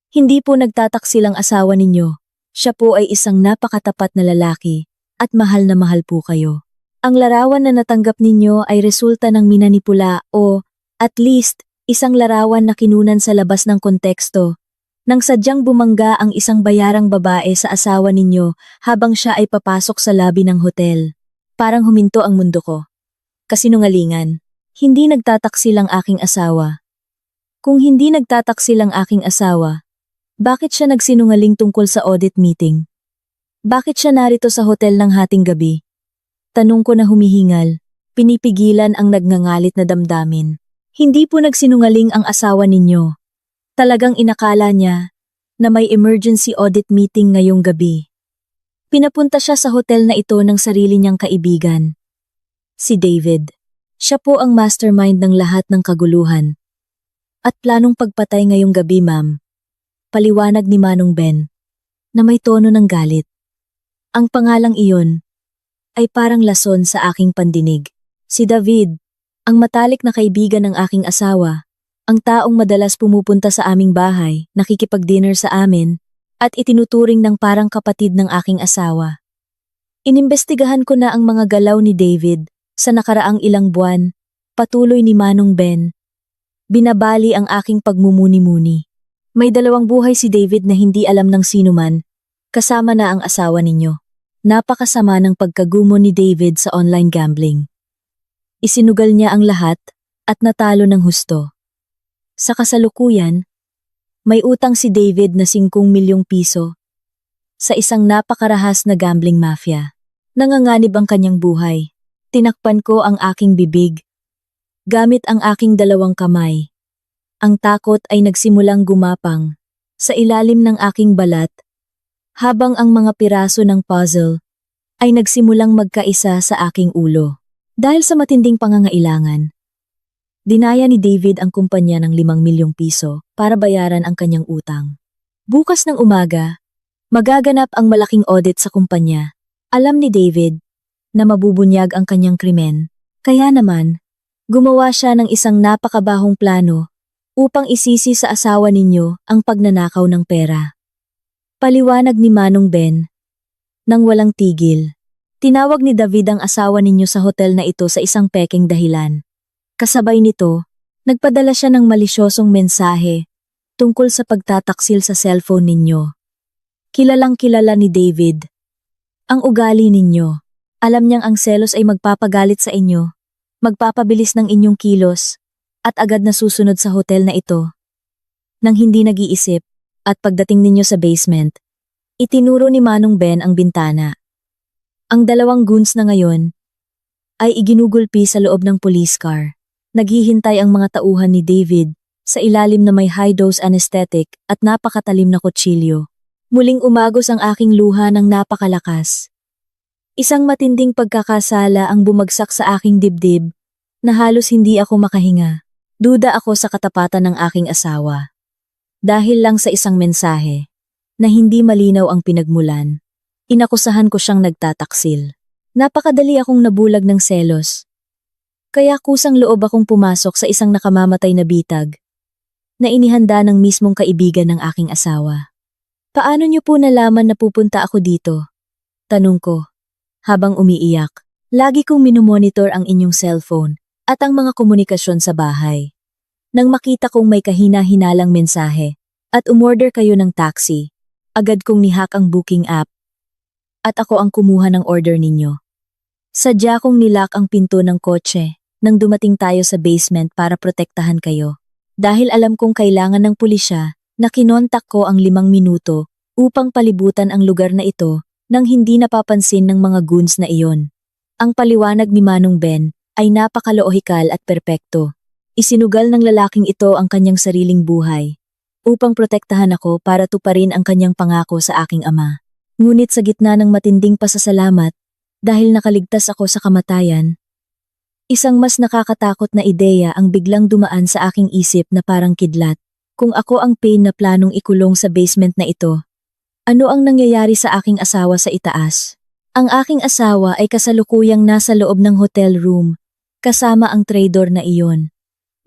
Hindi po nagtataksil ang asawa ninyo. Siya po ay isang napakatapat na lalaki at mahal na mahal po kayo. Ang larawan na natanggap ninyo ay resulta ng minanipula o, at least, isang larawan na kinunan sa labas ng konteksto nang sadyang bumangga ang isang bayarang babae sa asawa ninyo habang siya ay papasok sa labi ng hotel. Parang huminto ang mundo ko. Kasinungalingan. Hindi nagtataksil ang aking asawa. Kung hindi nagtataksil ang aking asawa, bakit siya nagsinungaling tungkol sa audit meeting? Bakit siya narito sa hotel ng hating gabi? Tanong ko na humihingal, pinipigilan ang nagngangalit na damdamin. Hindi po nagsinungaling ang asawa ninyo. Talagang inakala niya na may emergency audit meeting ngayong gabi. Pinapunta siya sa hotel na ito ng sarili niyang kaibigan. Si David. Siya po ang mastermind ng lahat ng kaguluhan. At planong pagpatay ngayong gabi, ma'am. Paliwanag ni Manong Ben, na may tono ng galit. Ang pangalang iyon ay parang lason sa aking pandinig. Si David, ang matalik na kaibigan ng aking asawa, ang taong madalas pumupunta sa aming bahay, nakikipag-dinner sa amin, at itinuturing ng parang kapatid ng aking asawa. Inimbestigahan ko na ang mga galaw ni David. Sa nakaraang ilang buwan, patuloy ni Manong Ben. Binabali ang aking pagmumuni-muni. May dalawang buhay si David na hindi alam ng sino man, kasama na ang asawa ninyo. Napakasama ng pagkagumo ni David sa online gambling. Isinugal niya ang lahat at natalo ng husto. Sa kasalukuyan, may utang si David na 5 milyong piso sa isang napakarahas na gambling mafia. Nanganganib ang kanyang buhay. Tinakpan ko ang aking bibig gamit ang aking 2 kamay. Ang takot ay nagsimulang gumapang sa ilalim ng aking balat habang ang mga piraso ng puzzle ay nagsimulang magkaisa sa aking ulo. Dahil sa matinding pangangailangan, dinaya ni David ang kumpanya ng 5 milyong piso para bayaran ang kanyang utang. Bukas ng umaga, magaganap ang malaking audit sa kumpanya. Alam ni David na mabubunyag ang kanyang krimen, kaya naman, gumawa siya ng isang napakabahong plano upang isisi sa asawa ninyo ang pagnanakaw ng pera. Paliwanag ni Manong Ben nang walang tigil. Tinawag ni David ang asawa ninyo sa hotel na ito sa isang pekeng dahilan. Kasabay nito, nagpadala siya ng malisyosong mensahe tungkol sa pagtataksil sa cellphone ninyo. Kilalang kilala ni David ang ugali ninyo. Alam niyang ang selos ay magpapagalit sa inyo, magpapabilis ng inyong kilos, at agad na susunod sa hotel na ito. Nang hindi nag-iisip, at pagdating ninyo sa basement, itinuro ni Manong Ben ang bintana. Ang 2 goons na ngayon ay iginugulpi sa loob ng police car. Naghihintay ang mga tauhan ni David sa ilalim na may high-dose anesthetic at napakatalim na kutsilyo. Muling umagos ang aking luha ng napakalakas. Isang matinding pagkakasala ang bumagsak sa aking dibdib na halos hindi ako makahinga. Duda ako sa katapatan ng aking asawa. Dahil lang sa isang mensahe na hindi malinaw ang pinagmulan, inakusahan ko siyang nagtataksil. Napakadali akong nabulag ng selos. Kaya kusang loob akong pumasok sa isang nakamamatay na bitag na inihanda ng mismong kaibigan ng aking asawa. Paano niyo po nalaman na pupunta ako dito? Tanong ko. Habang umiiyak, lagi kong minumonitor ang inyong cellphone at ang mga komunikasyon sa bahay. Nang makita kong may kahina-hinalang mensahe at umorder kayo ng taxi, agad kong nihack ang booking app at ako ang kumuha ng order ninyo. Sadya kong nilock ang pinto ng kotse nang dumating tayo sa basement para protektahan kayo. Dahil alam kong kailangan ng pulisya, na kinontak ko ang 5 minuto upang palibutan ang lugar na ito nang hindi napapansin ng mga goons na iyon. Ang paliwanag ni Manong Ben ay napakalohikal at perpekto. Isinugal ng lalaking ito ang kanyang sariling buhay upang protektahan ako para tuparin ang kanyang pangako sa aking ama. Ngunit sa gitna ng matinding pasasalamat, dahil nakaligtas ako sa kamatayan, isang mas nakakatakot na ideya ang biglang dumaan sa aking isip na parang kidlat. Kung ako ang pain na planong ikulong sa basement na ito, ano ang nangyayari sa aking asawa sa itaas? Ang aking asawa ay kasalukuyang nasa loob ng hotel room, kasama ang traidor na iyon.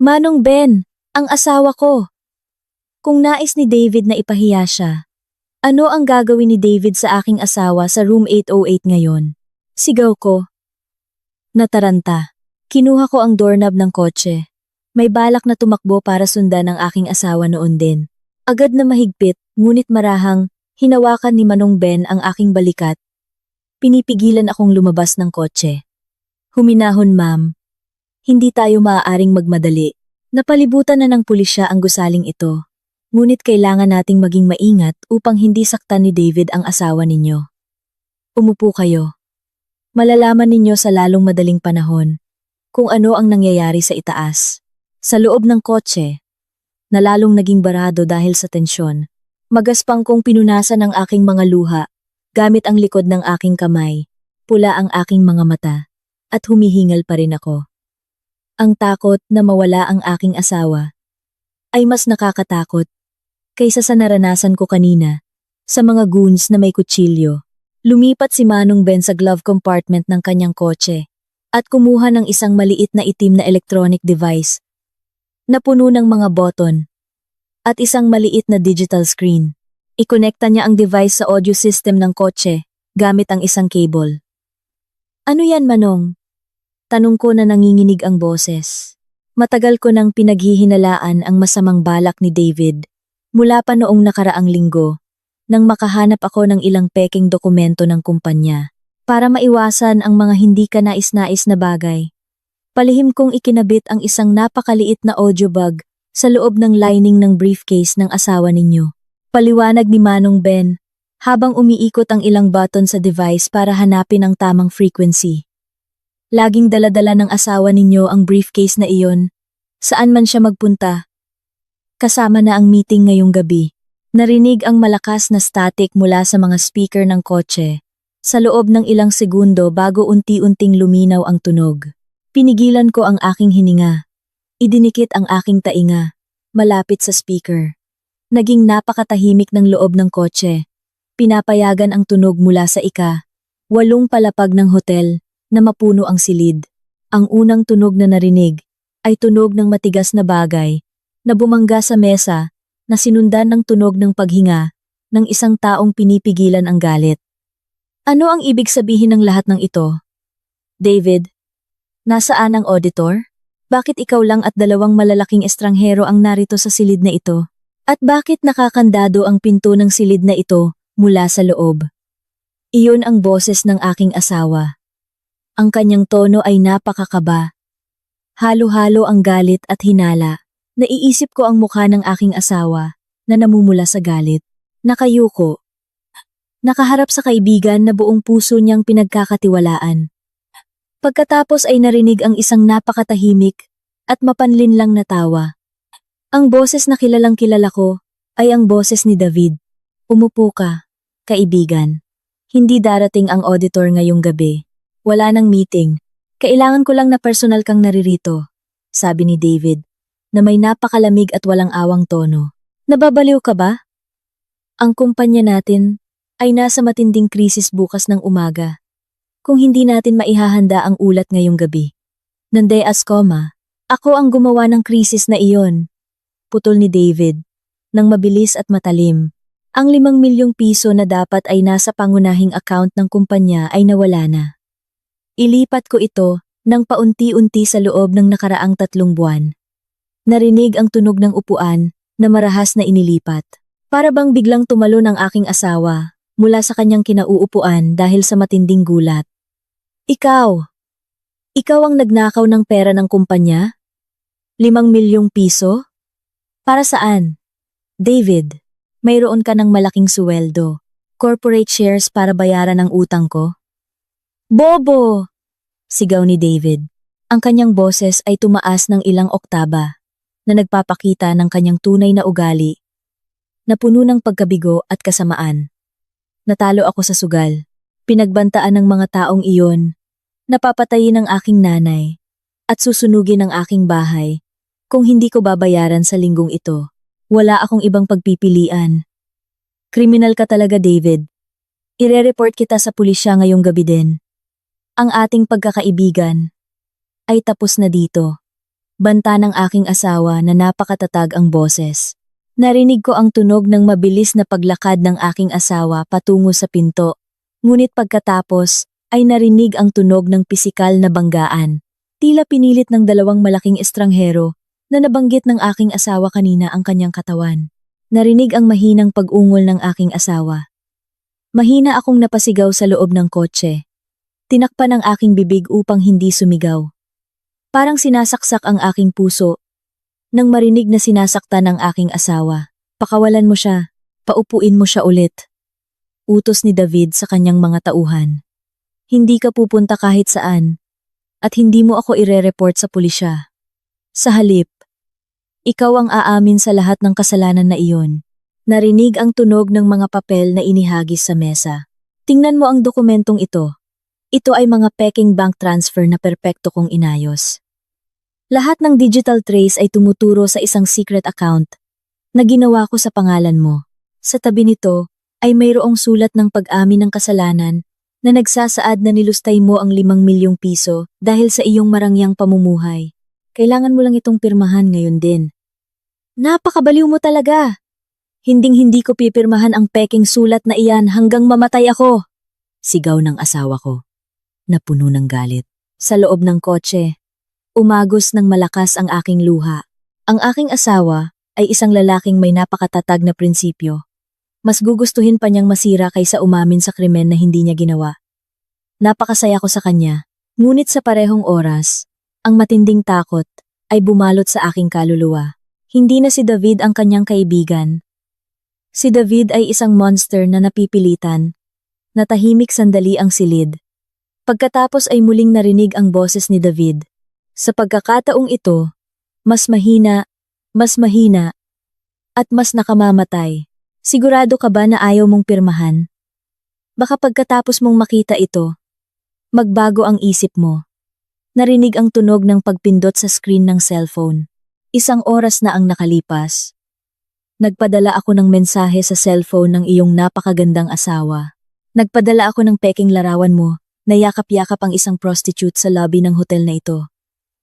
Manong Ben, ang asawa ko! Kung nais ni David na ipahiya siya, ano ang gagawin ni David sa aking asawa sa room 808 ngayon? Sigaw ko. Nataranta. Kinuha ko ang doorknob ng kotse. May balak na tumakbo para sundan ang aking asawa noon din. Agad na mahigpit, ngunit marahang, hinawakan ni Manong Ben ang aking balikat. Pinipigilan akong lumabas ng kotse. Huminahon, ma'am. Hindi tayo maaaring magmadali. Napalibutan na ng pulisya ang gusaling ito. Ngunit kailangan nating maging maingat upang hindi saktan ni David ang asawa ninyo. Umupo kayo. Malalaman ninyo sa lalong madaling panahon kung ano ang nangyayari sa itaas. Sa loob ng kotse, na lalong naging barado dahil sa tensyon, magaspang kong pinunasan ang aking mga luha, gamit ang likod ng aking kamay, pula ang aking mga mata, at humihingal pa rin ako. Ang takot na mawala ang aking asawa ay mas nakakatakot kaysa sa naranasan ko kanina sa mga goons na may kutsilyo. Lumipat si Manong Ben sa glove compartment ng kanyang kotse at kumuha ng isang maliit na itim na electronic device na puno ng mga button at isang maliit na digital screen. Ikonekta niya ang device sa audio system ng kotse gamit ang isang cable. Ano yan, Manong? Tanong ko na nanginginig ang boses. Matagal ko nang pinaghihinalaan ang masamang balak ni David mula pa noong nakaraang linggo nang makahanap ako ng ilang pekeng dokumento ng kumpanya para maiwasan ang mga hindi kanais-nais na bagay. Palihim kong ikinabit ang isang napakaliit na audio bag sa loob ng lining ng briefcase ng asawa ninyo. Paliwanag ni Manong Ben habang umiikot ang ilang button sa device para hanapin ang tamang frequency. Laging daladala ng asawa ninyo ang briefcase na iyon, saan man siya magpunta. Kasama na ang meeting ngayong gabi. Narinig ang malakas na static mula sa mga speaker ng kotse. Sa loob ng ilang segundo bago unti-unting luminaw ang tunog. Pinigilan ko ang aking hininga. Idinikit ang aking tainga, malapit sa speaker. Naging napakatahimik ng loob ng kotse. Pinapayagan ang tunog mula sa 8 palapag ng hotel na mapuno ang silid. Ang unang tunog na narinig ay tunog ng matigas na bagay na bumangga sa mesa na sinundan ng tunog ng paghinga ng isang taong pinipigilan ang galit. Ano ang ibig sabihin ng lahat ng ito? David, nasaan ang auditor? Bakit ikaw lang at 2 malalaking estranghero ang narito sa silid na ito? At bakit nakakandado ang pinto ng silid na ito mula sa loob? Iyon ang boses ng aking asawa. Ang kanyang tono ay napakakaba. Halo-halo ang galit at hinala. Naiisip ko ang mukha ng aking asawa na namumula sa galit. Nakayuko. Nakaharap sa kaibigan na buong puso niyang pinagkakatiwalaan. Pagkatapos ay narinig ang isang napakatahimik at mapanlinlang na tawa. Ang boses na kilalang kilala ko ay ang boses ni David. Umupo ka, kaibigan. Hindi darating ang auditor ngayong gabi. Wala nang meeting. Kailangan ko lang na personal kang naririto, sabi ni David, na may napakalamig at walang awang tono. Nababaliw ka ba? Ang kumpanya natin ay nasa matinding krisis bukas ng umaga. Kung hindi natin maihahanda ang ulat ngayong gabi. Nanday Ascoma, ako ang gumawa ng krisis na iyon. Putol ni David, nang mabilis at matalim. Ang 5 milyong piso na dapat ay nasa pangunahing account ng kumpanya ay nawala na. Ilipat ko ito nang paunti-unti sa loob ng nakaraang 3 buwan. Narinig ang tunog ng upuan na marahas na inilipat. Para bang biglang tumalon ang aking asawa mula sa kanyang kinauupuan dahil sa matinding gulat. Ikaw! Ikaw ang nagnakaw ng pera ng kumpanya? 5 milyong piso? Para saan? David, mayroon ka ng malaking suweldo. Corporate shares para bayaran ang utang ko? Bobo! Sigaw ni David. Ang kanyang boses ay tumaas ng ilang oktaba na nagpapakita ng kanyang tunay na ugali na puno ng pagkabigo at kasamaan. Natalo ako sa sugal. Pinagbantaan ng mga taong iyon. Napapatayin ang aking nanay at susunugin ang aking bahay kung hindi ko babayaran sa linggong ito. Wala akong ibang pagpipilian. Kriminal ka talaga, David. Ire-report kita sa pulisya ngayong gabi din. Ang ating pagkakaibigan ay tapos na dito. Banta ng aking asawa na napakatatag ang boses. Narinig ko ang tunog ng mabilis na paglakad ng aking asawa patungo sa pinto. Ngunit pagkatapos ay narinig ang tunog ng pisikal na banggaan. Tila pinilit ng 2 malaking estranghero na nabanggit ng aking asawa kanina ang kanyang katawan. Narinig ang mahinang pag-ungol ng aking asawa. Mahina akong napasigaw sa loob ng kotse. Tinakpan ang aking bibig upang hindi sumigaw. Parang sinasaksak ang aking puso. Nang marinig na sinasaktan ng aking asawa, pakawalan mo siya, paupuin mo siya ulit. Utos ni David sa kanyang mga tauhan. Hindi ka pupunta kahit saan, at hindi mo ako ire-report sa pulisya. Sa halip, ikaw ang aamin sa lahat ng kasalanan na iyon. Narinig ang tunog ng mga papel na inihagis sa mesa. Tingnan mo ang dokumentong ito. Ito ay mga peking bank transfer na perpekto kong inayos. Lahat ng digital trace ay tumuturo sa isang secret account na ginawa ko sa pangalan mo. Sa tabi nito ay mayroong sulat ng pag-amin ng kasalanan na nagsasaad na nilustay mo ang 5 milyong piso dahil sa iyong marangyang pamumuhay. Kailangan mo lang itong pirmahan ngayon din. Napakabaliw mo talaga! Hinding-hindi ko pipirmahan ang peking sulat na iyan hanggang mamatay ako! Sigaw ng asawa ko, na puno ng galit. Sa loob ng kotse, umagos ng malakas ang aking luha. Ang aking asawa ay isang lalaking may napakatatag na prinsipyo. Mas gugustuhin pa niyang masira kaysa umamin sa krimen na hindi niya ginawa. Napakasaya ko sa kanya, ngunit sa parehong oras, ang matinding takot ay bumalot sa aking kaluluwa. Hindi na si David ang kanyang kaibigan. Si David ay isang monster na napipilitan. Natahimik sandali ang silid. Pagkatapos ay muling narinig ang boses ni David. Sa pagkakataong ito, mas mahina, at mas nakamamatay. Sigurado ka ba na ayaw mong pirmahan? Baka pagkatapos mong makita ito, magbago ang isip mo. Narinig ang tunog ng pagpindot sa screen ng cellphone. Isang oras na ang nakalipas. Nagpadala ako ng mensahe sa cellphone ng iyong napakagandang asawa. Nagpadala ako ng peking larawan mo, na yakap-yakap ang isang prostitute sa lobby ng hotel na ito.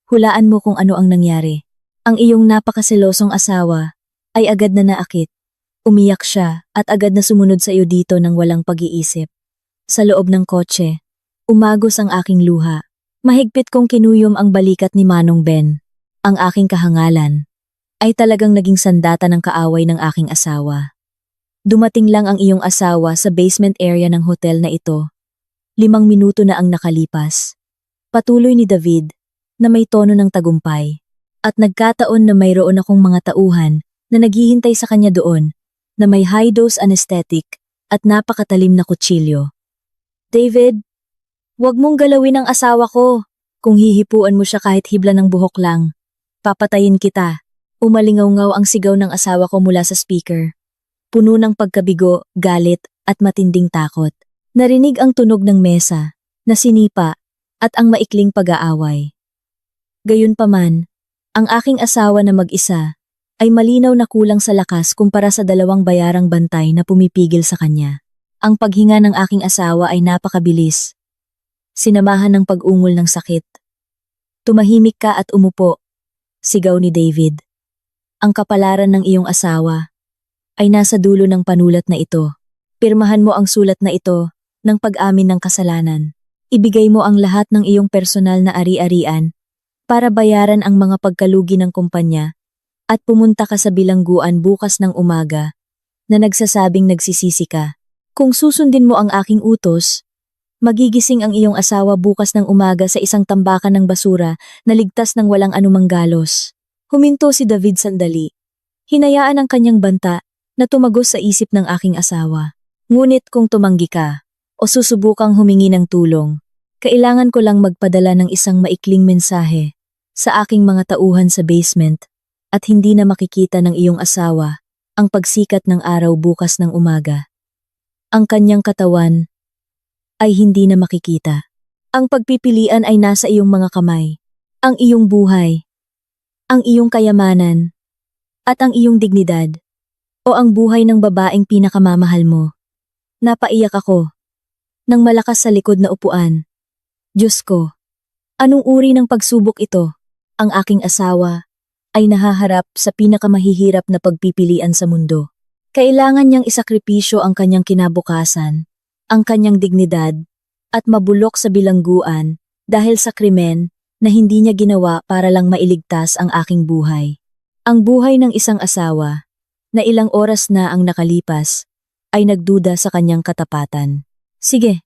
Hulaan mo kung ano ang nangyari. Ang iyong napakaselosong asawa ay agad na naakit. Umiyak siya at agad na sumunod sa iyo dito ng walang pag-iisip. Sa loob ng kotse, umagos ang aking luha. Mahigpit kong kinuyom ang balikat ni Manong Ben. Ang aking kahangalan ay talagang naging sandata ng kaaway ng aking asawa. Dumating lang ang iyong asawa sa basement area ng hotel na ito. 5 minuto na ang nakalipas. Patuloy ni David na may tono ng tagumpay. At nagkataon na mayroon akong mga tauhan na naghihintay sa kanya doon na may high-dose anesthetic at napakatalim na kutsilyo. David, huwag mong galawin ang asawa ko. Kung hihipuan mo siya kahit hibla ng buhok lang, papatayin kita. Umalingaw-ngaw ang sigaw ng asawa ko mula sa speaker. Puno ng pagkabigo, galit at matinding takot. Narinig ang tunog ng mesa, na sinipa at ang maikling pag-aaway. Gayunpaman, ang aking asawa na mag-isa ay malinaw na kulang sa lakas kumpara sa 2 bayarang bantay na pumipigil sa kanya. Ang paghinga ng aking asawa ay napakabilis. Sinamahan ng pag-ungol ng sakit. Tumahimik ka at umupo, sigaw ni David. Ang kapalaran ng iyong asawa ay nasa dulo ng panulat na ito. Pirmahan mo ang sulat na ito ng pag-amin ng kasalanan. Ibigay mo ang lahat ng iyong personal na ari-arian para bayaran ang mga pagkalugi ng kumpanya at pumunta ka sa bilangguan bukas ng umaga na nagsasabing nagsisisi ka. Kung susundin mo ang aking utos, magigising ang iyong asawa bukas ng umaga sa isang tambakan ng basura na ligtas ng walang anumang galos. Huminto si David sandali. Hinayaan ang kanyang banta na tumagos sa isip ng aking asawa. Ngunit kung tumanggi ka o susubukang humingi ng tulong, kailangan ko lang magpadala ng isang maikling mensahe sa aking mga tauhan sa basement at hindi na makikita ng iyong asawa ang pagsikat ng araw bukas ng umaga. Ang kanyang katawan ay hindi na makikita. Ang pagpipilian ay nasa iyong mga kamay. Ang iyong buhay, ang iyong kayamanan, at ang iyong dignidad, o ang buhay ng babaeng pinakamamahal mo. Napaiyak ako nang malakas sa likod na upuan. Diyos ko, anong uri ng pagsubok ito? Ang aking asawa ay nahaharap sa pinakamahihirap na pagpipilian sa mundo. Kailangan niyang isakripisyo ang kanyang kinabukasan, ang kanyang dignidad, at mabulok sa bilangguan dahil sa krimen na hindi niya ginawa para lang mailigtas ang aking buhay. Ang buhay ng isang asawa na ilang oras na ang nakalipas ay nagduda sa kanyang katapatan. Sige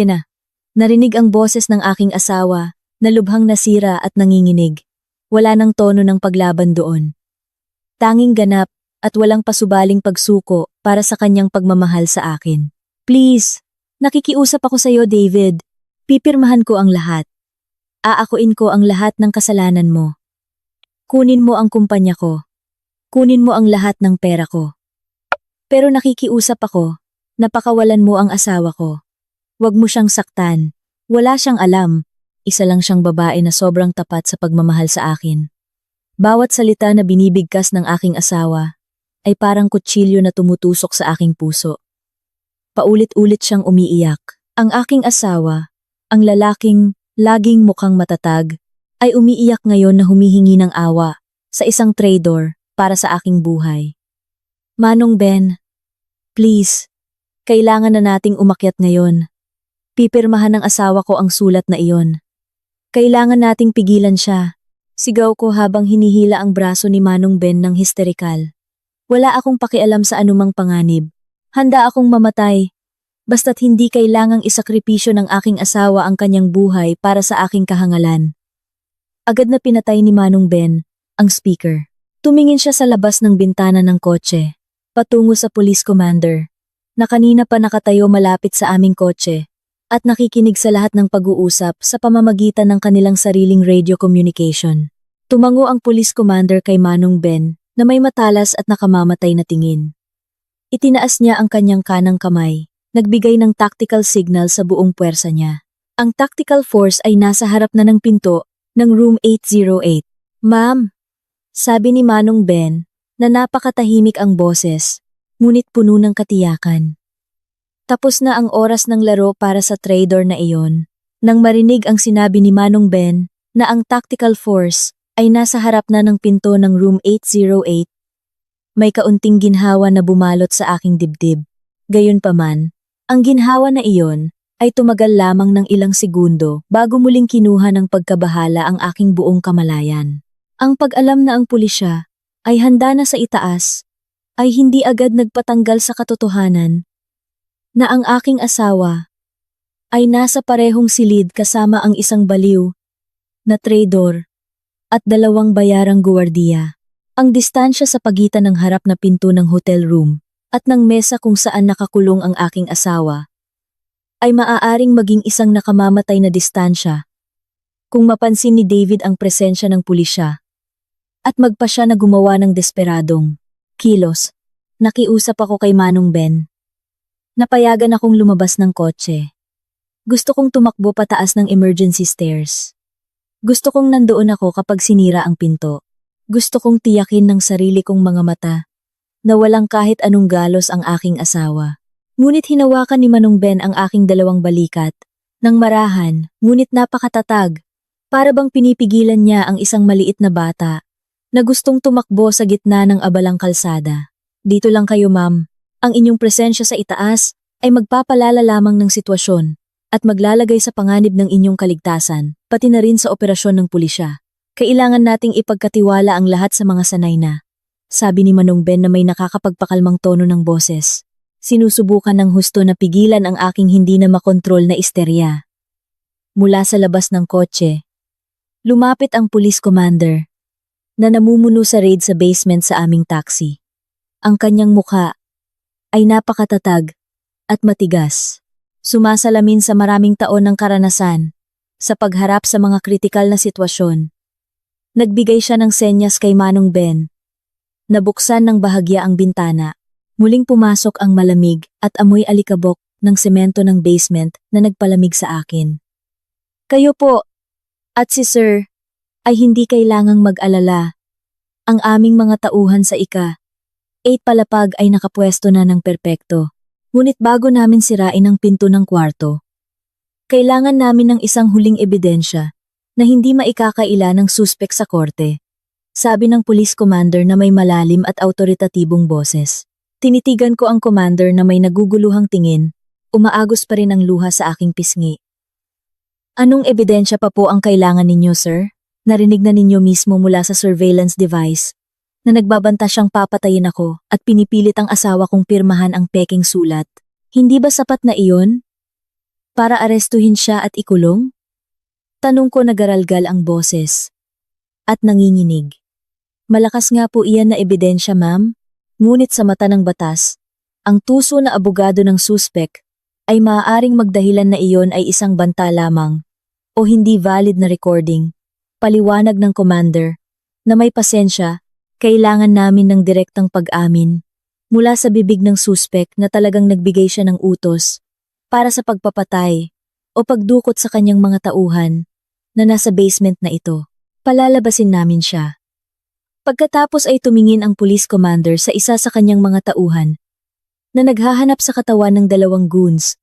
na. Narinig ang boses ng aking asawa na lubhang nasira at nanginginig. Wala nang tono ng paglaban doon. Tanging ganap at walang pasubaling pagsuko para sa kanyang pagmamahal sa akin. Please, nakikiusap ako sa iyo, David. Pipirmahan ko ang lahat. Aakuin ko ang lahat ng kasalanan mo. Kunin mo ang kumpanya ko. Kunin mo ang lahat ng pera ko. Pero nakikiusap ako, napakawalan mo ang asawa ko. Huwag mo siyang saktan. Wala siyang alam. Isa lang siyang babae na sobrang tapat sa pagmamahal sa akin. Bawat salita na binibigkas ng aking asawa ay parang kutsilyo na tumutusok sa aking puso. Paulit-ulit siyang umiiyak. Ang aking asawa, ang lalaking laging mukhang matatag, ay umiiyak ngayon na humihingi ng awa sa isang traidor para sa aking buhay. Manong Ben, please, kailangan na nating umakyat ngayon. Pipirmahan ng asawa ko ang sulat na iyon. Kailangan nating pigilan siya. Sigaw ko habang hinihila ang braso ni Manong Ben ng histerikal. Wala akong pakialam sa anumang panganib. Handa akong mamatay. Basta't hindi kailangang isakripisyo ng aking asawa ang kanyang buhay para sa aking kahangalan. Agad na pinatay ni Manong Ben ang speaker. Tumingin siya sa labas ng bintana ng kotse, patungo sa police commander, na kanina pa nakatayo malapit sa aming kotse, at nakikinig sa lahat ng pag-uusap sa pamamagitan ng kanilang sariling radio communication. Tumango ang police commander kay Manong Ben na may matalas at nakamamatay na tingin. Itinaas niya ang kanyang kanang kamay, nagbigay ng tactical signal sa buong puwersa niya. Ang tactical force ay nasa harap na ng pinto ng room 808. Ma'am, sabi ni Manong Ben na napakatahimik ang boses, ngunit puno ng katiyakan. Tapos na ang oras ng laro para sa trader na iyon. Nang marinig ang sinabi ni Manong Ben na ang tactical force ay nasa harap na ng pinto ng room 808, may kaunting ginhawa na bumalot sa aking dibdib. Gayunpaman, ang ginhawa na iyon ay tumagal lamang ng ilang segundo bago muling kinuha ng pagkabahala ang aking buong kamalayan. Ang pag-alam na ang pulisya ay handa na sa itaas ay hindi agad nagpatanggal sa katotohanan na ang aking asawa ay nasa parehong silid kasama ang isang baliw na traidor at 2 bayarang guwardiya. Ang distansya sa pagitan ng harap na pinto ng hotel room at ng mesa kung saan nakakulong ang aking asawa ay maaaring maging isang nakamamatay na distansya kung mapansin ni David ang presensya ng pulisya at magpa siya na gumawa ng desperadong kilos. Nakiusap ako kay Manong Ben. Napayagan akong lumabas ng kotse. Gusto kong tumakbo pataas ng emergency stairs. Gusto kong nandoon ako kapag sinira ang pinto. Gusto kong tiyakin ng sarili kong mga mata na walang kahit anong galos ang aking asawa. Ngunit hinawakan ni Manong Ben ang aking 2 balikat nang marahan, ngunit napakatatag, para bang pinipigilan niya ang isang maliit na bata na gustong tumakbo sa gitna ng abalang kalsada. Dito lang kayo, ma'am. Ang inyong presensya sa itaas ay magpapalala lamang ng sitwasyon at maglalagay sa panganib ng inyong kaligtasan, pati na rin sa operasyon ng pulisya. Kailangan nating ipagkatiwala ang lahat sa mga sanay na, sabi ni Manong Ben na may nakakapagpakalmang tono ng boses. Sinusubukan ng husto na pigilan ang aking hindi na makontrol na isterya. Mula sa labas ng kotse, lumapit ang police commander na namumuno sa raid sa basement sa aming taxi. Ang kanyang mukha ay napakatatag at matigas. Sumasalamin sa maraming taon ng karanasan sa pagharap sa mga kritikal na sitwasyon. Nagbigay siya ng senyas kay Manong Ben. Nabuksan ng bahagya ang bintana. Muling pumasok ang malamig at amoy alikabok ng semento ng basement na nagpalamig sa akin. Kayo po at si Sir ay hindi kailangang mag-alala. Ang aming mga tauhan sa ika-8 palapag ay nakapwesto na ng perpekto. Ngunit bago namin sirain ang pinto ng kwarto, kailangan namin ng isang huling ebidensya na hindi maikakaila ng suspek sa korte, sabi ng police commander na may malalim at autoritatibong boses. Tinitigan ko ang commander na may naguguluhang tingin, umaagos pa rin ang luha sa aking pisngi. Anong ebidensya pa po ang kailangan ninyo, sir? Narinig na ninyo mismo mula sa surveillance device na nagbabanta siyang papatayin ako at pinipilit ang asawa kong pirmahan ang peking sulat. Hindi ba sapat na iyon? Para arestuhin siya at ikulong? Tanong ko, nagaralgal ang boses at nanginginig. Malakas nga po iyan na ebidensya, ma'am. Ngunit sa mata ng batas, ang tuso na abogado ng suspek ay maaaring magdahilan na iyon ay isang banta lamang o hindi valid na recording. Paliwanag ng commander na may pasensya, kailangan namin ng direktang pag-amin mula sa bibig ng suspek na talagang nagbigay siya ng utos para sa pagpapatay o pagdukot sa kanyang mga tauhan na nasa basement na ito. Palalabasin namin siya. Pagkatapos ay tumingin ang police commander sa isa sa kanyang mga tauhan na naghahanap sa katawan ng 2 goons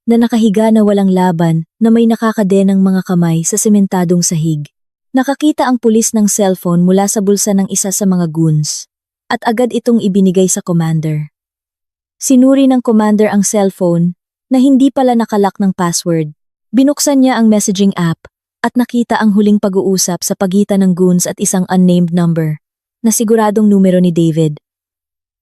na nakahiga na walang laban na may nakakadenang mga kamay sa sementadong sahig. Nakakita ang pulis ng cellphone mula sa bulsa ng isa sa mga goons at agad itong ibinigay sa commander. Sinuri ng commander ang cellphone na hindi pala nakalak ng password. Binuksan niya ang messaging app at nakita ang huling pag-uusap sa pagitan ng goons at isang unnamed number na siguradong numero ni David.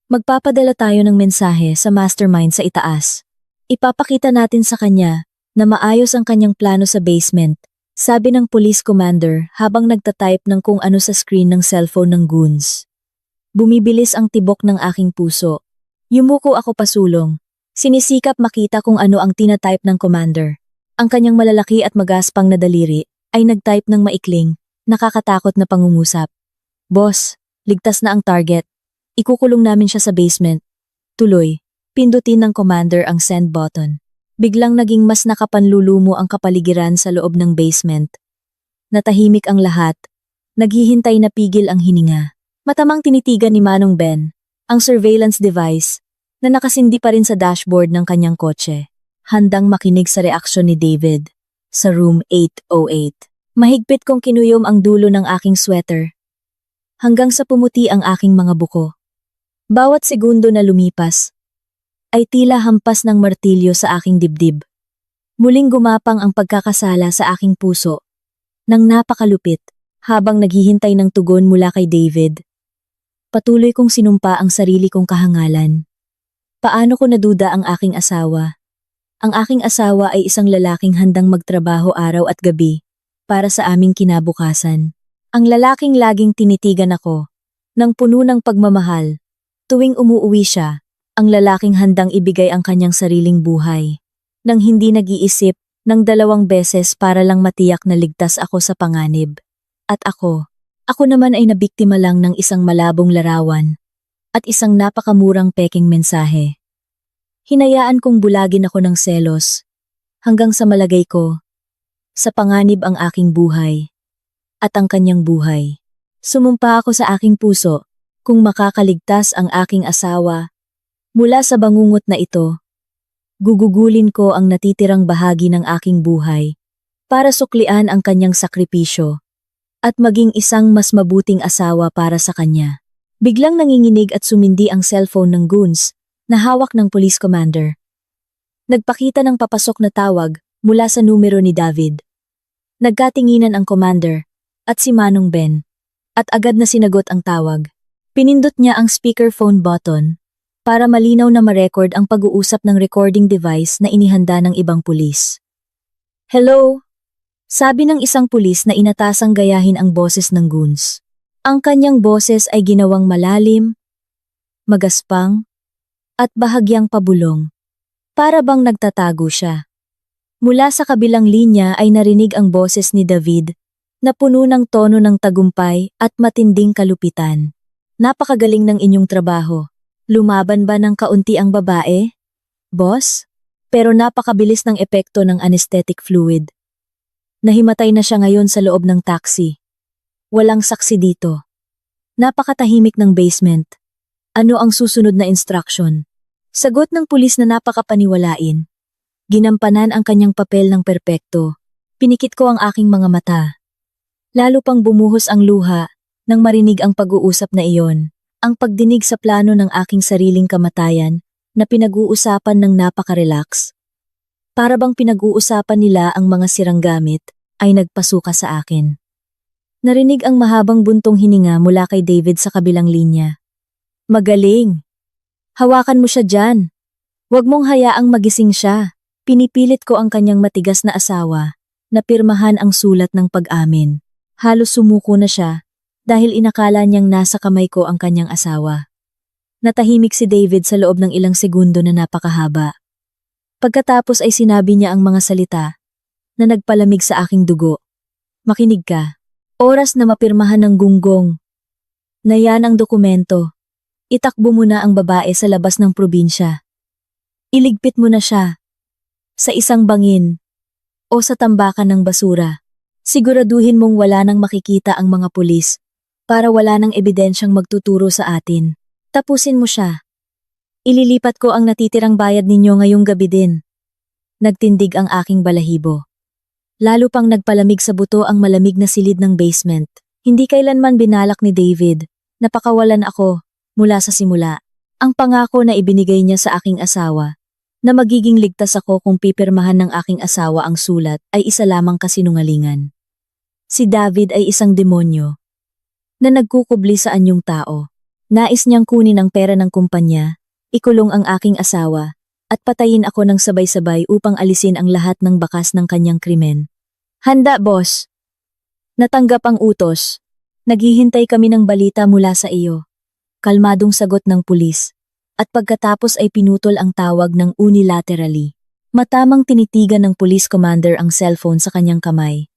Magpapadala tayo ng mensahe sa mastermind sa itaas. Ipapakita natin sa kanya na maayos ang kanyang plano sa basement, sabi ng police commander habang nagtatype ng kung ano sa screen ng cellphone ng goons. Bumibilis ang tibok ng aking puso. Yumuko ako pasulong. Sinisikap makita kung ano ang tinatype ng commander. Ang kanyang malalaki at magaspang na daliri ay nagtype ng maikling, nakakatakot na pangungusap. Boss, ligtas na ang target. Ikukulong namin siya sa basement. Tuloy, pindutin ng commander ang send button. Biglang naging mas nakapanlulumo ang kapaligiran sa loob ng basement. Natahimik ang lahat. Naghihintay na pigil ang hininga. Matamang tinitigan ni Manong Ben ang surveillance device na nakasindi pa rin sa dashboard ng kanyang kotse. Handang makinig sa reaksyon ni David sa room 808. Mahigpit kong kinuyom ang dulo ng aking sweater hanggang sa pumuti ang aking mga buko. Bawat segundo na lumipas ay tila hampas ng martilyo sa aking dibdib. Muling gumapang ang pagkakasala sa aking puso nang napakalupit habang naghihintay ng tugon mula kay David. Patuloy kong sinumpa ang sarili kong kahangalan. Paano ko naduda ang aking asawa? Ang aking asawa ay isang lalaking handang magtrabaho araw at gabi para sa aming kinabukasan. Ang lalaking laging tinitigan ako ng puno ng pagmamahal. Tuwing umuuwi siya, ang lalaking handang ibigay ang kanyang sariling buhay nang hindi nag-iisip ng 2 beses para lang matiyak na ligtas ako sa panganib. At ako naman ay nabiktima lang ng isang malabong larawan at isang napakamurang peking mensahe. Hinayaan kong bulagin ako ng selos hanggang sa malagay ko sa panganib ang aking buhay at ang kanyang buhay. Sumumpa ako sa aking puso kung makakaligtas ang aking asawa mula sa bangungot na ito. Gugugulin ko ang natitirang bahagi ng aking buhay para suklian ang kanyang sakripisyo at maging isang mas mabuting asawa para sa kanya. Biglang nanginginig at sumindi ang cellphone ng goons na hawak ng police commander. Nagpakita ng papasok na tawag mula sa numero ni David. Nagkatinginan ang commander at si Manong Ben at agad na sinagot ang tawag. Pinindot niya ang speakerphone button para malinaw na ma-record ang pag-uusap ng recording device na inihanda ng ibang pulis. Hello? Sabi ng isang pulis na inatasang gayahin ang boses ng goons. Ang kanyang boses ay ginawang malalim, magaspang, at bahagyang pabulong. Para bang nagtatago siya. Mula sa kabilang linya ay narinig ang boses ni David na puno ng tono ng tagumpay at matinding kalupitan. Napakagaling ng inyong trabaho. Lumaban ba ng kaunti ang babae? Boss? Pero napakabilis ng epekto ng anesthetic fluid. Nahimatay na siya ngayon sa loob ng taxi. Walang saksi dito. Napakatahimik ng basement. Ano ang susunod na instruction? Sagot ng pulis na napakapaniwalain. Ginampanan ang kanyang papel ng perpekto. Pinikit ko ang aking mga mata. Lalo pang bumuhos ang luha nang marinig ang pag-uusap na iyon. Ang pagdinig sa plano ng aking sariling kamatayan na pinag-uusapan ng napaka-relax. Para bang pinag-uusapan nila ang mga sirang gamit, ay nagpasuka sa akin. Narinig ang mahabang buntong hininga mula kay David sa kabilang linya. Magaling! Hawakan mo siya dyan. Huwag mong hayaang magising siya. Pinipilit ko ang kanyang matigas na asawa na pirmahan ang sulat ng pag-amin. Halos sumuko na siya dahil inakala niyang nasa kamay ko ang kanyang asawa. Natahimik si David sa loob ng ilang segundo na napakahaba. Pagkatapos ay sinabi niya ang mga salita na nagpalamig sa aking dugo. Makinig ka. Oras na mapirmahan ng gunggong. Na yan ang dokumento. Itakbo mo na ang babae sa labas ng probinsya. Iligpit mo na siya. Sa isang bangin. O sa tambakan ng basura. Siguraduhin mong wala nang makikita ang mga pulis para wala nang ebidensyang magtuturo sa atin. Tapusin mo siya. Ililipat ko ang natitirang bayad ninyo ngayong gabi din. Nagtindig ang aking balahibo. Lalo pang nagpalamig sa buto ang malamig na silid ng basement. Hindi kailanman binalak ni David na pakawalan ako mula sa simula. Ang pangako na ibinigay niya sa aking asawa na magiging ligtas ako kung pipirmahan ng aking asawa ang sulat ay isa lamang kasinungalingan. Si David ay isang demonyo na nagkukubli sa anyong tao. Nais niyang kunin ang pera ng kumpanya, ikulong ang aking asawa, at patayin ako ng sabay-sabay upang alisin ang lahat ng bakas ng kanyang krimen. Handa, boss. Natanggap ang utos. Naghihintay kami ng balita mula sa iyo. Kalmadong sagot ng pulis. At pagkatapos ay pinutol ang tawag ng unilaterally. Matamang tinitigan ng police commander ang cellphone sa kanyang kamay.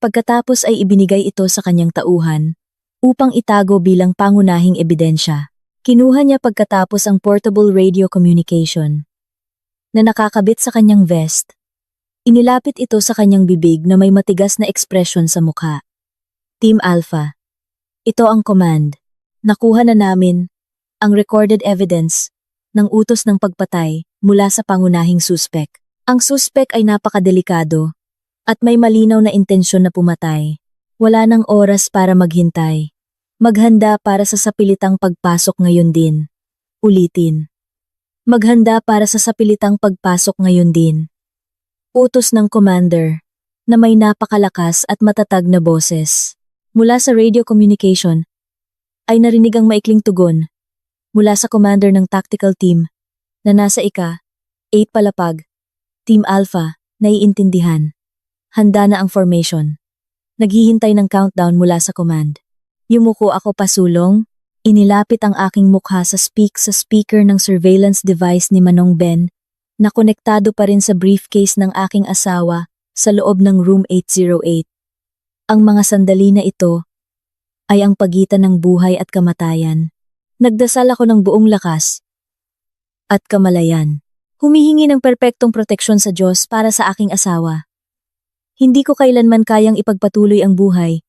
Pagkatapos ay ibinigay ito sa kanyang tauhan upang itago bilang pangunahing ebidensya. Kinuha niya pagkatapos ang portable radio communication na nakakabit sa kanyang vest. Inilapit ito sa kanyang bibig na may matigas na ekspresyon sa mukha. Team Alpha. Ito ang command. Nakuha na namin ang recorded evidence ng utos ng pagpatay mula sa pangunahing suspek. Ang suspek ay napakadelikado at may malinaw na intensyon na pumatay. Wala nang oras para maghintay. Maghanda para sa sapilitang pagpasok ngayon din. Ulitin. Maghanda para sa sapilitang pagpasok ngayon din. Utos ng commander na may napakalakas at matatag na boses. Mula sa radio communication ay narinig ang maikling tugon mula sa commander ng tactical team na nasa ika-8 palapag. Team Alpha, naiintindihan. Handa na ang formation. Naghihintay ng countdown mula sa command. Yumuko ako pasulong, inilapit ang aking mukha sa speaker ng surveillance device ni Manong Ben na konektado pa rin sa briefcase ng aking asawa sa loob ng room 808. Ang mga sandali na ito ay ang pagitan ng buhay at kamatayan. Nagdasal ako ng buong lakas at kamalayan. Humihingi ng perpektong proteksyon sa Diyos para sa aking asawa. Hindi ko kailanman kayang ipagpatuloy ang buhay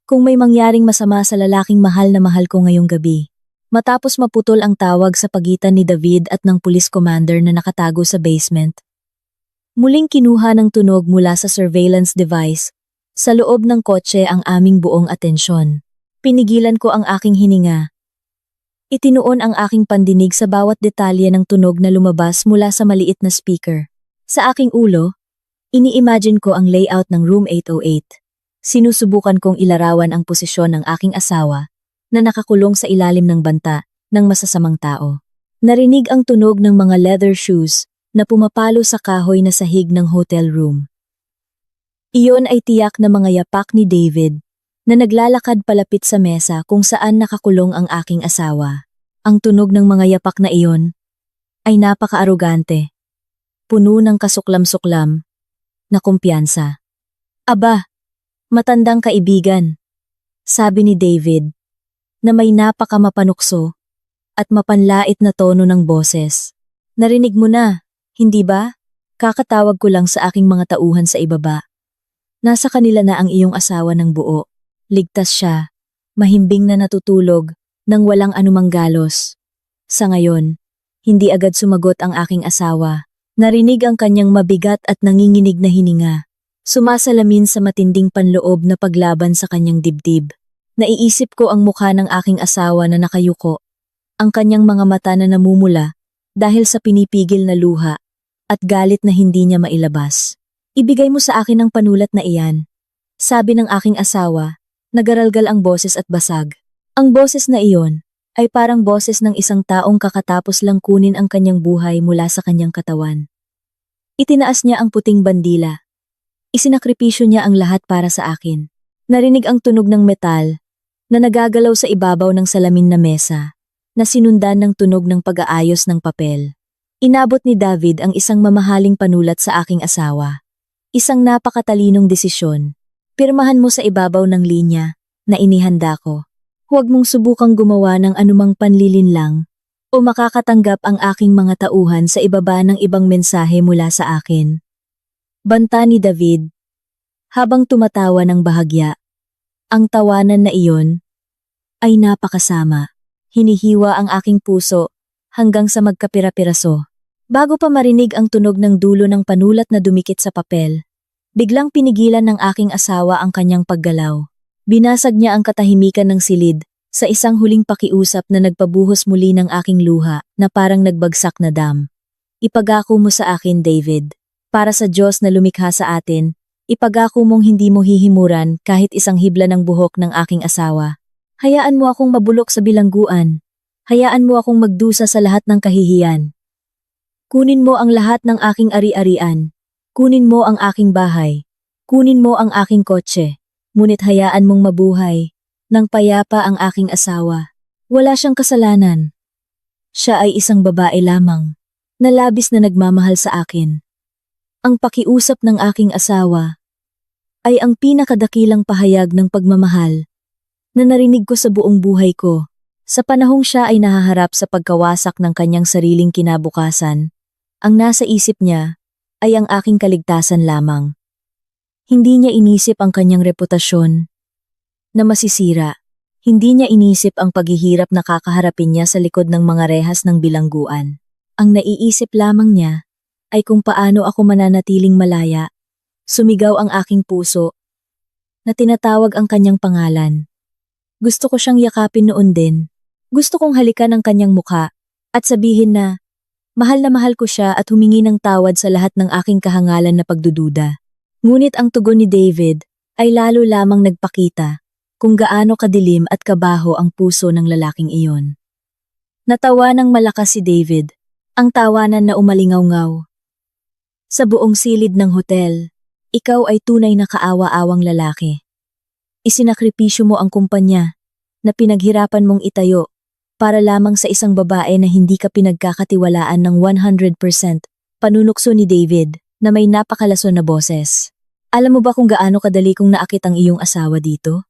kung may mangyaring masama sa lalaking mahal na mahal ko ngayong gabi. Matapos maputol ang tawag sa pagitan ni David at ng police commander na nakatago sa basement, muling kinuha ng tunog mula sa surveillance device sa loob ng kotse ang aming buong atensyon. Pinigilan ko ang aking hininga. Itinuon ang aking pandinig sa bawat detalye ng tunog na lumabas mula sa maliit na speaker. Sa aking ulo, ini-imagine ko ang layout ng room 808. Sinusubukan kong ilarawan ang posisyon ng aking asawa na nakakulong sa ilalim ng banta ng masasamang tao. Narinig ang tunog ng mga leather shoes na pumapalo sa kahoy na sahig ng hotel room. Iyon ay tiyak na mga yapak ni David na naglalakad palapit sa mesa kung saan nakakulong ang aking asawa. Ang tunog ng mga yapak na iyon ay napaka-arogante, puno ng kasuklam-suklam na kumpiyansa. Aba, matandang kaibigan, sabi ni David, na may napakamapanukso at mapanlait na tono ng boses. Narinig mo na, hindi ba? Kakatawag ko lang sa aking mga tauhan sa ibaba. Nasa kanila na ang iyong asawa ng buo. Ligtas siya, mahimbing na natutulog, nang walang anumang galos. Sa ngayon, hindi agad sumagot ang aking asawa. Narinig ang kanyang mabigat at nanginginig na hininga. Sumasalamin sa matinding panloob na paglaban sa kanyang dibdib. Naiisip ko ang mukha ng aking asawa na nakayuko, ang kanyang mga mata na namumula dahil sa pinipigil na luha at galit na hindi niya mailabas. Ibigay mo sa akin ang panulat na iyan, sabi ng aking asawa. Nagaralgal ang boses at basag. Ang boses na iyon ay parang boses ng isang taong kakatapos lang kunin ang kanyang buhay mula sa kanyang katawan. Itinaas niya ang puting bandila. Isinakripisyo niya ang lahat para sa akin. Narinig ang tunog ng metal na nagagalaw sa ibabaw ng salamin na mesa, na sinundan ng tunog ng pag-aayos ng papel. Inabot ni David ang isang mamahaling panulat sa aking asawa. Isang napakatalinong desisyon. Pirmahan mo sa ibabaw ng linya na inihanda ko. Huwag mong subukang gumawa ng anumang panlilinlang o makakatanggap ang aking mga tauhan sa ibaba ng ibang mensahe mula sa akin. Banta ni David, habang tumatawa ng bahagya. Ang tawanan na iyon ay napakasama. Hinihiwa ang aking puso hanggang sa magkapira-piraso. Bago pa marinig ang tunog ng dulo ng panulat na dumikit sa papel, biglang pinigilan ng aking asawa ang kanyang paggalaw. Binasag niya ang katahimikan ng silid sa isang huling pakiusap na nagpabuhos muli ng aking luha na parang nagbagsak na dam. Ipagako mo sa akin, David. Para sa Diyos na lumikha sa atin, ipagako mong hindi mo hihimuran kahit isang hibla ng buhok ng aking asawa. Hayaan mo akong mabulok sa bilangguan. Hayaan mo akong magdusa sa lahat ng kahihiyan. Kunin mo ang lahat ng aking ari-arian. Kunin mo ang aking bahay. Kunin mo ang aking kotse. Ngunit hayaan mong mabuhay. Nang payapa ang aking asawa. Wala siyang kasalanan. Siya ay isang babae lamang, na labis na nagmamahal sa akin. Ang pakiusap ng aking asawa ay ang pinakadakilang pahayag ng pagmamahal na narinig ko sa buong buhay ko. Sa panahong siya ay nahaharap sa pagkawasak ng kanyang sariling kinabukasan, ang nasa isip niya ay ang aking kaligtasan lamang. Hindi niya inisip ang kanyang reputasyon na masisira. Hindi niya inisip ang paghihirap na kakaharapin niya sa likod ng mga rehas ng bilangguan. Ang naiisip lamang niya ay kung paano ako mananatiling malaya. Sumigaw ang aking puso na tinatawag ang kanyang pangalan. Gusto ko siyang yakapin noon din. Gusto kong halikan ang kanyang mukha at sabihin na mahal ko siya at humingi ng tawad sa lahat ng aking kahangalan na pagdududa. Ngunit ang tugon ni David ay lalo lamang nagpakita kung gaano kadilim at kabaho ang puso ng lalaking iyon. Natawa ng malakas si David, ang tawanan na umalingaw-ngaw. Sa buong silid ng hotel, ikaw ay tunay na kaawa-awang lalaki. Isinakripisyo mo ang kumpanya na pinaghirapan mong itayo para lamang sa isang babae na hindi ka pinagkakatiwalaan ng 100%, panunukso ni David na may napakalason na boses. Alam mo ba kung gaano kadali kong naakit ang iyong asawa dito?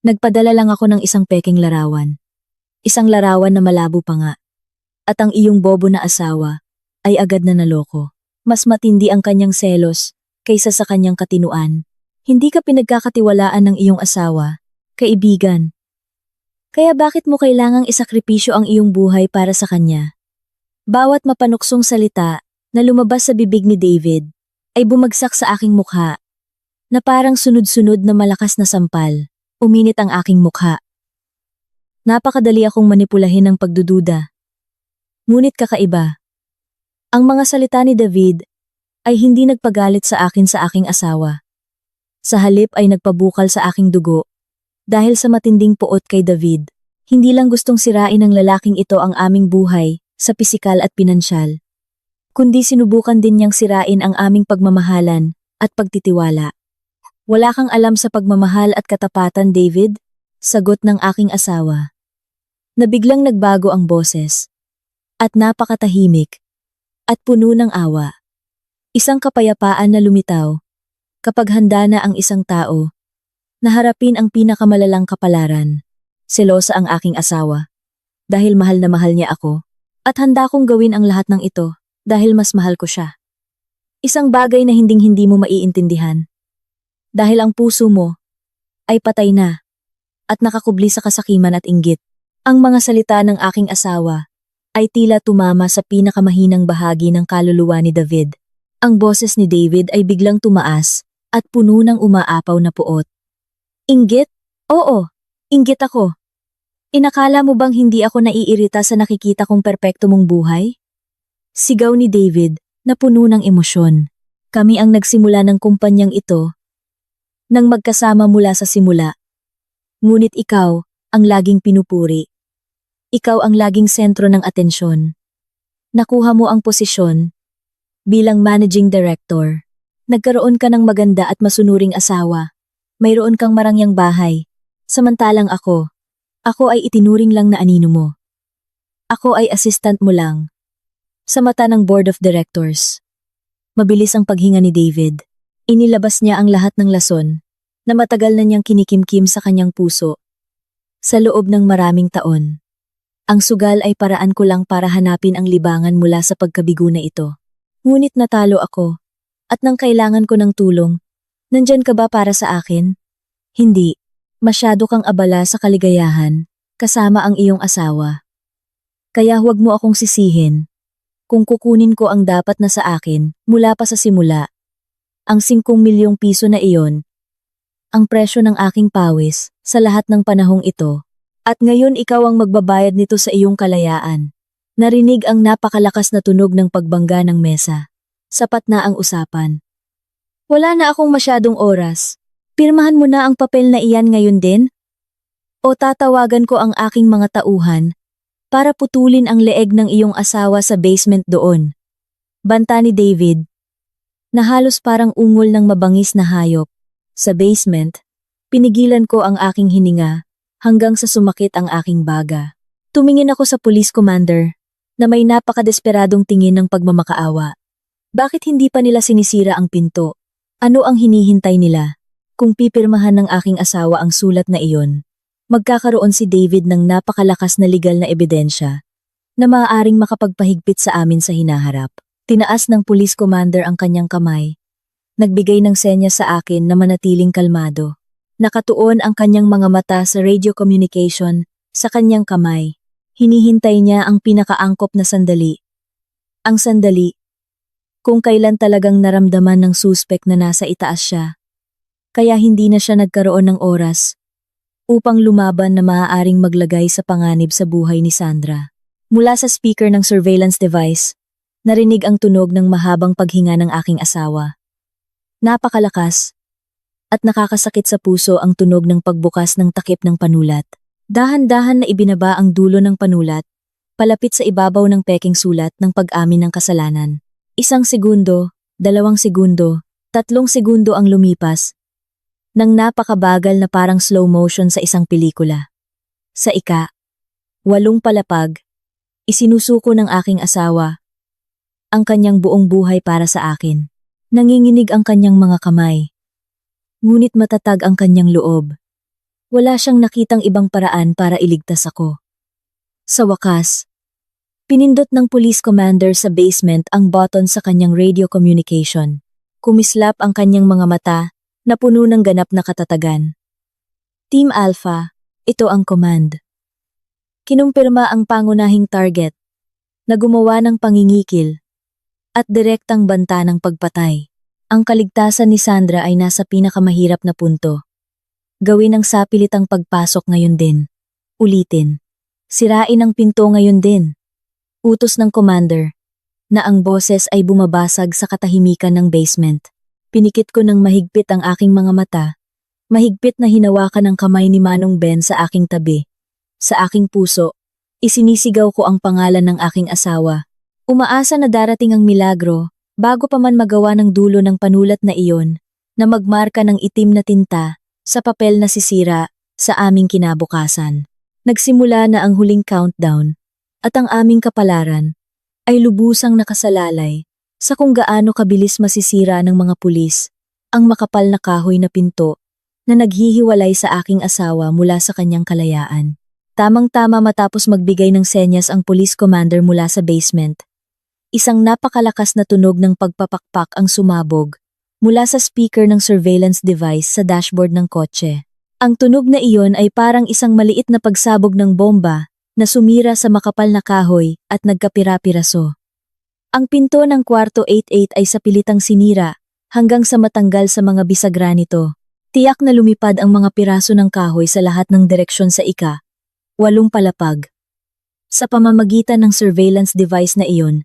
Nagpadala lang ako ng isang peking larawan. Isang larawan na malabo pa nga. At ang iyong bobo na asawa ay agad na naloko. Mas matindi ang kanyang selos kaysa sa kanyang katinuan. Hindi ka pinagkakatiwalaan ng iyong asawa, kaibigan. Kaya bakit mo kailangang isakripisyo ang iyong buhay para sa kanya? Bawat mapanuksong salita na lumabas sa bibig ni David ay bumagsak sa aking mukha na parang sunod-sunod na malakas na sampal. Uminit ang aking mukha. Napakadali akong manipulahin ng pagdududa. Ngunit kakaiba. Ang mga salita ni David ay hindi nagpagalit sa akin sa aking asawa. Sa halip ay nagpabukal sa aking dugo. Dahil sa matinding puot kay David, hindi lang gustong sirain ng lalaking ito ang aming buhay sa pisikal at pinansyal, kundi sinubukan din niyang sirain ang aming pagmamahalan at pagtitiwala. Wala kang alam sa pagmamahal at katapatan, David? Sagot ng aking asawa. Nabiglang nagbago ang boses. At napakatahimik. At puno ng awa. Isang kapayapaan na lumitaw. Kapag handa na ang isang tao, naharapin ang pinakamalalang kapalaran. Selosa ang aking asawa. Dahil mahal na mahal niya ako. At handa kong gawin ang lahat ng ito dahil mas mahal ko siya. Isang bagay na hinding-hindi mo maiintindihan. Dahil ang puso mo ay patay na at nakakubli sa kasakiman at inggit. Ang mga salita ng aking asawa ay tila tumama sa pinakamahinang bahagi ng kaluluwa ni David. Ang boses ni David ay biglang tumaas at puno ng umaapaw na puot. Inggit? Oo, inggit ako. Inakala mo bang hindi ako naiirita sa nakikita kong perpekto mong buhay? Sigaw ni David na puno ng emosyon. Kami ang nagsimula ng kumpanyang ito nang magkasama mula sa simula. Ngunit ikaw ang laging pinupuri. Ikaw ang laging sentro ng atensyon. Nakuha mo ang posisyon bilang managing director. Nagkaroon ka ng maganda at masunuring asawa. Mayroon kang marangyang bahay. Samantalang ako ay itinuring lang na anino mo. Ako ay assistant mo lang. Sa mata ng board of directors. Mabilis ang paghinga ni David. Inilabas niya ang lahat ng lason na matagal na niyang kinikimkim sa kanyang puso. Sa loob ng maraming taon. Ang sugal ay paraan ko lang para hanapin ang libangan mula sa pagkabigo na ito. Ngunit natalo ako. At nang kailangan ko ng tulong, nandyan ka ba para sa akin? Hindi. Masyado kang abala sa kaligayahan, kasama ang iyong asawa. Kaya huwag mo akong sisihin. Kung kukunin ko ang dapat na sa akin, mula pa sa simula. Ang 5 milyong piso na iyon, ang presyo ng aking pawis sa lahat ng panahong ito. At ngayon ikaw ang magbabayad nito sa iyong kalayaan. Narinig ang napakalakas na tunog ng pagbangga ng mesa. Sapat na ang usapan. Wala na akong masyadong oras. Pirmahan mo na ang papel na iyan ngayon din? O tatawagan ko ang aking mga tauhan para putulin ang leeg ng iyong asawa sa basement doon. Banta ni David, na halos parang ungol ng mabangis na hayop. Sa basement, pinigilan ko ang aking hininga hanggang sa sumakit ang aking baga. Tumingin ako sa police commander na may napakadesperadong tingin ng pagmamakaawa. Bakit hindi pa nila sinisira ang pinto? Ano ang hinihintay nila? Kung pipirmahan ng aking asawa ang sulat na iyon, magkakaroon si David ng napakalakas na legal na ebidensya na maaaring makapagpahigpit sa amin sa hinaharap. Tinaas ng police commander ang kanyang kamay. Nagbigay ng senyas sa akin na manatiling kalmado. Nakatuon ang kanyang mga mata sa radio communication sa kanyang kamay. Hinihintay niya ang pinakaangkop na sandali. Ang sandali kung kailan talagang naramdaman ng suspect na nasa itaas siya. Kaya hindi na siya nagkaroon ng oras upang lumaban na maaaring maglagay sa panganib sa buhay ni Sandra. Mula sa speaker ng surveillance device, narinig ang tunog ng mahabang paghinga ng aking asawa. Napakalakas at nakakasakit sa puso ang tunog ng pagbukas ng takip ng panulat. Dahan-dahan na ibinaba ang dulo ng panulat, palapit sa ibabaw ng peking sulat ng pag-amin ng kasalanan. 1 segundo, 2 segundo, 3 segundo ang lumipas, nang napakabagal na parang slow motion sa isang pelikula. Sa 8 palapag, isinusuko ng aking asawa ang kanyang buong buhay para sa akin. Nanginginig ang kanyang mga kamay, ngunit matatag ang kanyang loob. Wala siyang nakitang ibang paraan para iligtas ako. Sa wakas, pinindot ng police commander sa basement ang button sa kanyang radio communication. Kumislap ang kanyang mga mata na puno ng ganap na katatagan. Team Alpha, ito ang command. Kinumpirma ang pangunahing target na gumawa ng pangingikil at direktang banta ng pagpatay. Ang kaligtasan ni Sandra ay nasa pinakamahirap na punto. Gawin ang sapilitang pagpasok ngayon din. Ulitin. Sirain ang pinto ngayon din. Utos ng commander, na ang boses ay bumabasag sa katahimikan ng basement. Pinikit ko ng mahigpit ang aking mga mata. Mahigpit na hinawakan ang kamay ni Manong Ben sa aking tabi. Sa aking puso, isinisigaw ko ang pangalan ng aking asawa. Umaasa na darating ang milagro bago pa man magawa ng dulo ng panulat na iyon na magmarka ng itim na tinta sa papel na sisira sa aming kinabukasan. Nagsimula na ang huling countdown at ang aming kapalaran ay lubusang nakasalalay sa kung gaano kabilis masisira ng mga pulis ang makapal na kahoy na pinto na naghihiwalay sa aking asawa mula sa kanyang kalayaan. Tamang-tama matapos magbigay ng senyas ang police commander mula sa basement. Isang napakalakas na tunog ng pagpapakpak ang sumabog mula sa speaker ng surveillance device sa dashboard ng kotse. Ang tunog na iyon ay parang isang maliit na pagsabog ng bomba na sumira sa makapal na kahoy at nagkapira-piraso. Ang pinto ng kwarto 88 ay sapilitang sinira hanggang sa matanggal sa mga bisagra nito. Tiyak na lumipad ang mga piraso ng kahoy sa lahat ng direksyon sa 8 palapag. Sa pamamagitan ng surveillance device na iyon,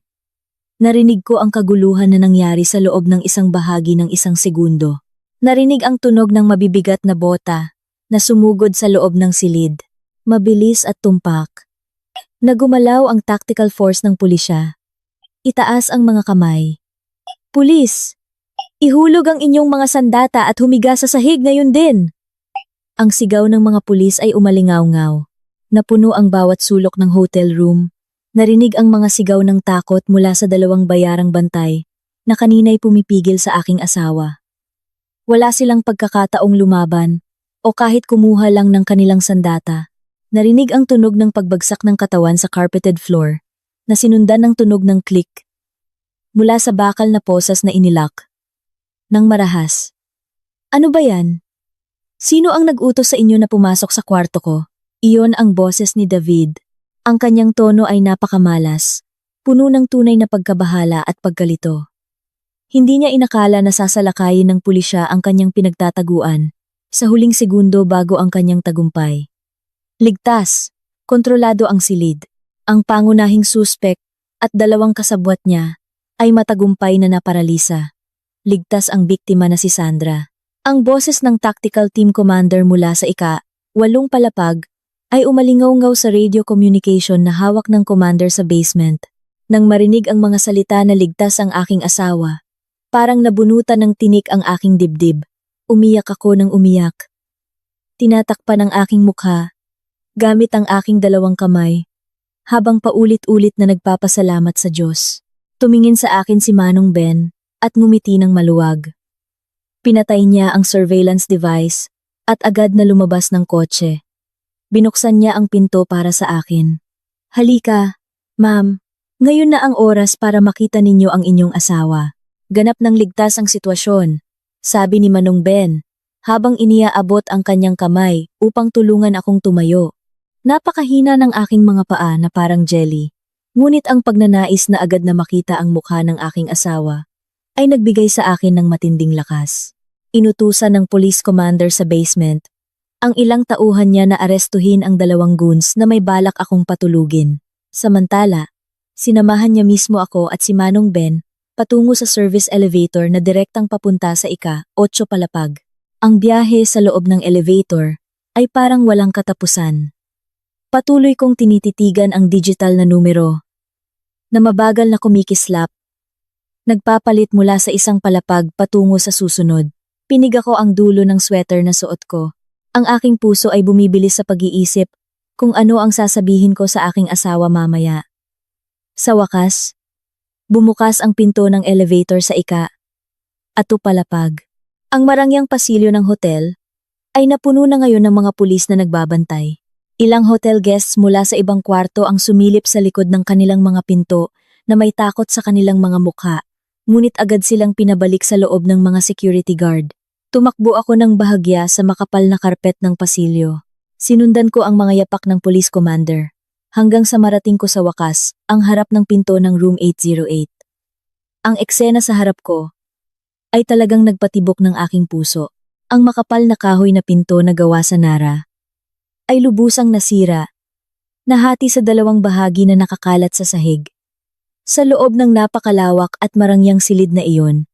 narinig ko ang kaguluhan na nangyari sa loob ng isang bahagi ng 1 segundo. Narinig ang tunog ng mabibigat na bota na sumugod sa loob ng silid. Mabilis at tumpak. Nagumalaw ang tactical force ng pulisya. Itaas ang mga kamay. Pulis! Ihulog ang inyong mga sandata at humiga sa sahig ngayon din! Ang sigaw ng mga pulis ay umalingaw-ngaw. Napuno ang bawat sulok ng hotel room. Narinig ang mga sigaw ng takot mula sa 2 bayarang bantay na kanina'y pumipigil sa aking asawa. Wala silang pagkakataong lumaban o kahit kumuha lang ng kanilang sandata. Narinig ang tunog ng pagbagsak ng katawan sa carpeted floor na sinundan ng tunog ng click mula sa bakal na posas na inilak. Nang marahas. Ano ba yan? Sino ang nag-utos sa inyo na pumasok sa kwarto ko? Iyon ang boses ni David. Ang kanyang tono ay napakamalas, puno ng tunay na pagkabahala at pagkalito. Hindi niya inakala na sasalakayin ng pulisya ang kanyang pinagtataguan sa huling segundo bago ang kanyang tagumpay. Ligtas, kontrolado ang silid. Ang pangunahing suspek at 2 kasabwat niya ay matagumpay na naparalisa. Ligtas ang biktima na si Sandra. Ang boses ng tactical team commander mula sa 1 8 palapag, ay umalingaw-ngaw sa radio communication na hawak ng commander sa basement. Nang marinig ang mga salita na ligtas ang aking asawa, parang nabunutan ng tinik ang aking dibdib. Umiyak ako ng umiyak. Tinatakpan ang aking mukha, gamit ang aking 2 kamay, habang paulit-ulit na nagpapasalamat sa Diyos. Tumingin sa akin si Manong Ben, at ngumiti ng maluwag. Pinatay niya ang surveillance device, at agad na lumabas ng kotse. Binuksan niya ang pinto para sa akin. Halika, ma'am. Ngayon na ang oras para makita ninyo ang inyong asawa. Ganap ng ligtas ang sitwasyon, sabi ni Manong Ben, habang iniaabot ang kanyang kamay upang tulungan akong tumayo. Napakahina ng aking mga paa na parang jelly, ngunit ang pagnanais na agad na makita ang mukha ng aking asawa ay nagbigay sa akin ng matinding lakas. Inutusan ng police commander sa basement, ang ilang tauhan niya na arestuhin ang 2 goons na may balak akong patulugin. Samantala, sinamahan niya mismo ako at si Manong Ben patungo sa service elevator na direktang papunta sa ika-8 palapag. Ang biyahe sa loob ng elevator ay parang walang katapusan. Patuloy kong tinititigan ang digital na numero na mabagal na kumikislap. Nagpapalit mula sa isang palapag patungo sa susunod. Pinig ako ang dulo ng sweater na suot ko. Ang aking puso ay bumibilis sa pag-iisip kung ano ang sasabihin ko sa aking asawa mamaya. Sa wakas, bumukas ang pinto ng elevator sa ika-8 palapag. Ang marangyang pasilyo ng hotel ay napuno na ngayon ng mga pulis na nagbabantay. Ilang hotel guests mula sa ibang kwarto ang sumilip sa likod ng kanilang mga pinto na may takot sa kanilang mga mukha, ngunit agad silang pinabalik sa loob ng mga security guard. Tumakbo ako ng bahagya sa makapal na karpet ng pasilyo. Sinundan ko ang mga yapak ng police commander, hanggang sa marating ko sa wakas ang harap ng pinto ng room 808. Ang eksena sa harap ko ay talagang nagpatibok ng aking puso. Ang makapal na kahoy na pinto na gawa sa Nara ay lubusang nasira, nahati sa 2 bahagi na nakakalat sa sahig. Sa loob ng napakalawak at marangyang silid na iyon,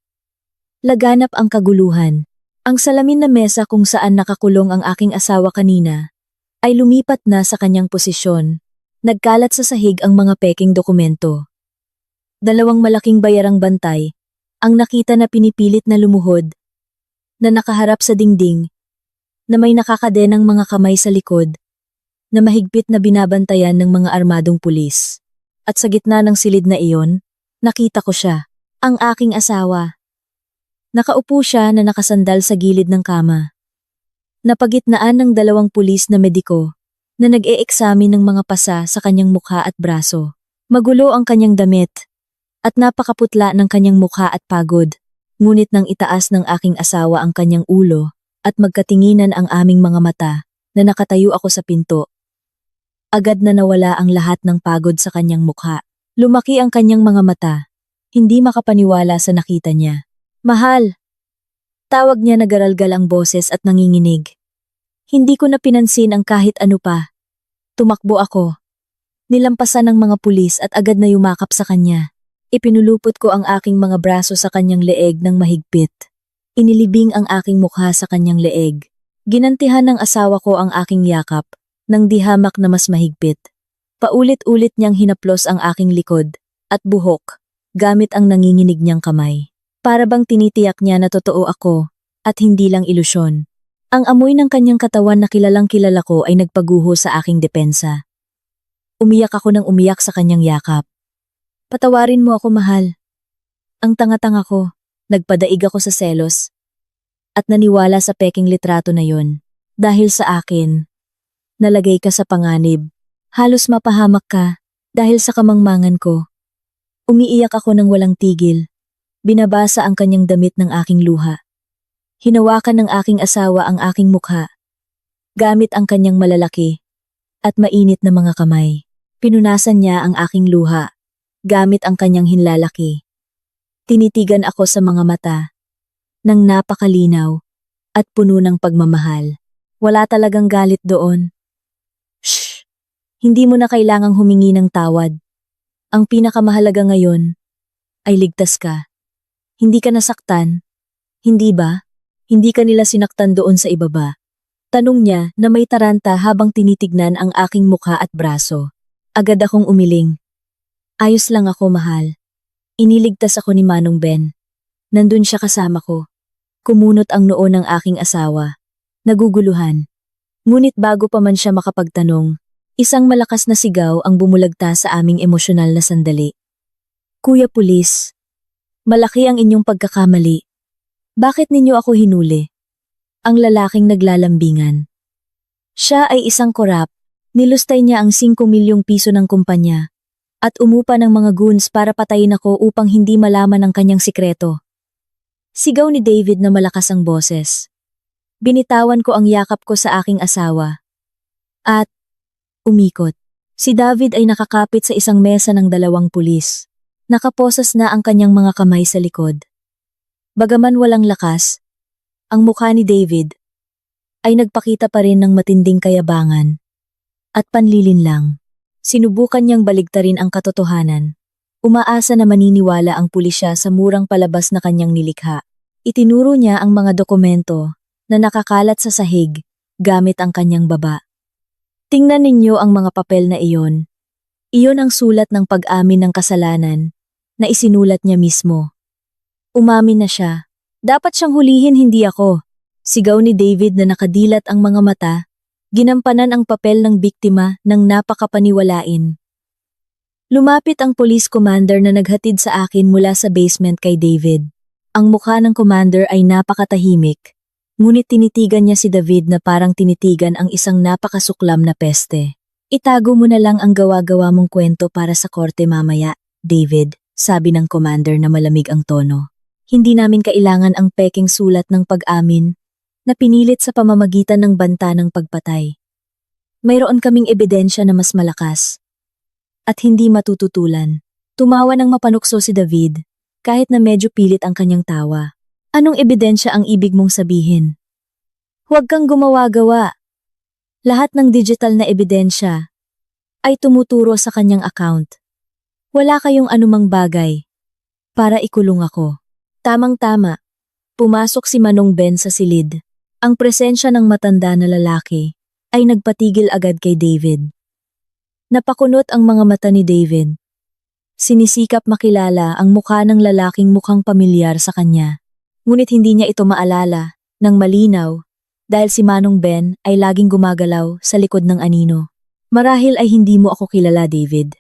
laganap ang kaguluhan. Ang salamin na mesa kung saan nakakulong ang aking asawa kanina ay lumipat na sa kanyang posisyon. Nagkalat sa sahig ang mga peking dokumento. 2 malaking bayarang bantay ang nakita na pinipilit na lumuhod, na nakaharap sa dingding, na may nakakadenang mga kamay sa likod, na mahigpit na binabantayan ng mga armadong pulis. At sa gitna ng silid na iyon, nakita ko siya, ang aking asawa. Nakaupo siya na nakasandal sa gilid ng kama. Napagitnaan ng 2 pulis na mediko na nag-e-eksamin ng mga pasa sa kanyang mukha at braso. Magulo ang kanyang damit at napakaputla ng kanyang mukha at pagod. Ngunit nang itaas ng aking asawa ang kanyang ulo at magkatinginan ang aming mga mata na nakatayo ako sa pinto, agad na nawala ang lahat ng pagod sa kanyang mukha. Lumaki ang kanyang mga mata, hindi makapaniwala sa nakita niya. Mahal! Tawag niya na garalgal ang boses at nanginginig. Hindi ko na pinansin ang kahit ano pa. Tumakbo ako. Nilampasan ng mga pulis at agad na yumakap sa kanya. Ipinulupot ko ang aking mga braso sa kanyang leeg ng mahigpit. Inilibing ang aking mukha sa kanyang leeg. Ginantihan ng asawa ko ang aking yakap, nang dihamak na mas mahigpit. Paulit-ulit niyang hinaplos ang aking likod at buhok, gamit ang nanginginig niyang kamay. Para bang tinitiyak niya na totoo ako, at hindi lang ilusyon. Ang amoy ng kanyang katawan na kilalang kilala ko ay nagpaguho sa aking depensa. Umiyak ako ng umiyak sa kanyang yakap. Patawarin mo ako, mahal. Ang tanga-tanga ko, nagpadaig ako sa selos. At naniwala sa peking litrato na yon. Dahil sa akin, nalagay ka sa panganib. Halos mapahamak ka, dahil sa kamangmangan ko. Umiiyak ako ng walang tigil. Binabasa ang kanyang damit ng aking luha. Hinawakan ng aking asawa ang aking mukha, gamit ang kanyang malalaki at mainit na mga kamay. Pinunasan niya ang aking luha, gamit ang kanyang hinlalaki. Tinitigan ako sa mga mata, nang napakalinaw at puno ng pagmamahal. Wala talagang galit doon. Shh! Hindi mo na kailangang humingi ng tawad. Ang pinakamahalaga ngayon ay ligtas ka. Hindi ka nasaktan, hindi ba? Hindi ka nila sinaktan doon sa ibaba. Tanong niya na may taranta habang tinitignan ang aking mukha at braso. Agad akong umiling. Ayos lang ako, mahal. Iniligtas ako ni Manong Ben. Nandun siya kasama ko. Kumunot ang noo ng aking asawa. Naguguluhan. Ngunit bago pa man siya makapagtanong, isang malakas na sigaw ang bumulagta sa aming emosyonal na sandali. Kuya Pulis, malaki ang inyong pagkakamali. Bakit ninyo ako hinuli? Ang lalaking naglalambingan. Siya ay isang korap. Nilustay niya ang 5 milyong piso ng kumpanya at umupa ng mga goons para patayin ako upang hindi malaman ang kanyang sikreto. Sigaw ni David na malakas ang boses. Binitawan ko ang yakap ko sa aking asawa. At umikot. Si David ay nakakapit sa isang mesa ng 2 pulis. Nakaposas na ang kanyang mga kamay sa likod. Bagaman walang lakas, ang mukha ni David ay nagpakita pa rin ng matinding kayabangan at panlilinlang. Sinubukan niyang baligtarin ang katotohanan. Umaasa na maniniwala ang pulisya sa murang palabas na kanyang nilikha. Itinuro niya ang mga dokumento na nakakalat sa sahig gamit ang kanyang baba. Tingnan ninyo ang mga papel na iyon. Iyon ang sulat ng pag-amin ng kasalanan na isinulat niya mismo. Umamin na siya. Dapat siyang hulihin, hindi ako. Sigaw ni David na nakadilat ang mga mata. Ginampanan ang papel ng biktima ng napakapaniwalain. Lumapit ang police commander na naghatid sa akin mula sa basement kay David. Ang mukha ng commander ay napakatahimik, ngunit tinitigan niya si David na parang tinitigan ang isang napakasuklam na peste. Itago mo na lang ang gawa-gawa mong kwento para sa korte mamaya, David, sabi ng commander na malamig ang tono. Hindi namin kailangan ang peking sulat ng pag-amin na pinilit sa pamamagitan ng banta ng pagpatay. Mayroon kaming ebidensya na mas malakas at hindi matututulan. Tumawa ng mapanukso si David kahit na medyo pilit ang kanyang tawa. Anong ebidensya ang ibig mong sabihin? Huwag kang gumawa-gawa. Lahat ng digital na ebidensya ay tumuturo sa kanyang account. Wala kayong anumang bagay para ikulong ako. Tamang-tama, pumasok si Manong Ben sa silid. Ang presensya ng matanda na lalaki ay nagpatigil agad kay David. Napakunot ang mga mata ni David. Sinisikap makilala ang mukha ng lalaking mukhang pamilyar sa kanya. Ngunit hindi niya ito maalala ng malinaw dahil si Manong Ben ay laging gumagalaw sa likod ng anino. Marahil ay hindi mo ako kilala, David.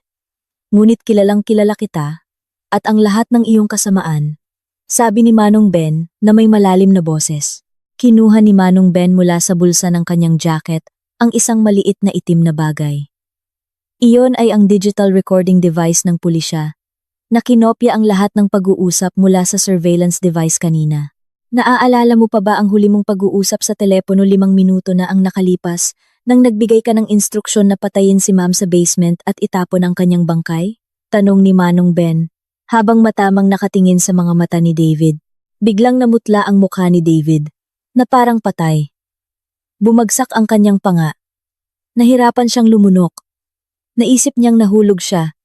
Ngunit kilalang kilala kita at ang lahat ng iyong kasamaan. Sabi ni Manong Ben na may malalim na boses. Kinuha ni Manong Ben mula sa bulsa ng kanyang jacket ang isang maliit na itim na bagay. Iyon ay ang digital recording device ng pulisya na kinopya ang lahat ng pag-uusap mula sa surveillance device kanina. Naaalala mo pa ba ang huli mong pag-uusap sa telepono 5 minuto na ang nakalipas nang nagbigay ka ng instruksyon na patayin si Ma'am sa basement at itapon ang kanyang bangkay? Tanong ni Manong Ben. Habang matamang nakatingin sa mga mata ni David, biglang namutla ang mukha ni David, na parang patay. Bumagsak ang kanyang panga. Nahirapan siyang lumunok. Naisip niyang nahulog siya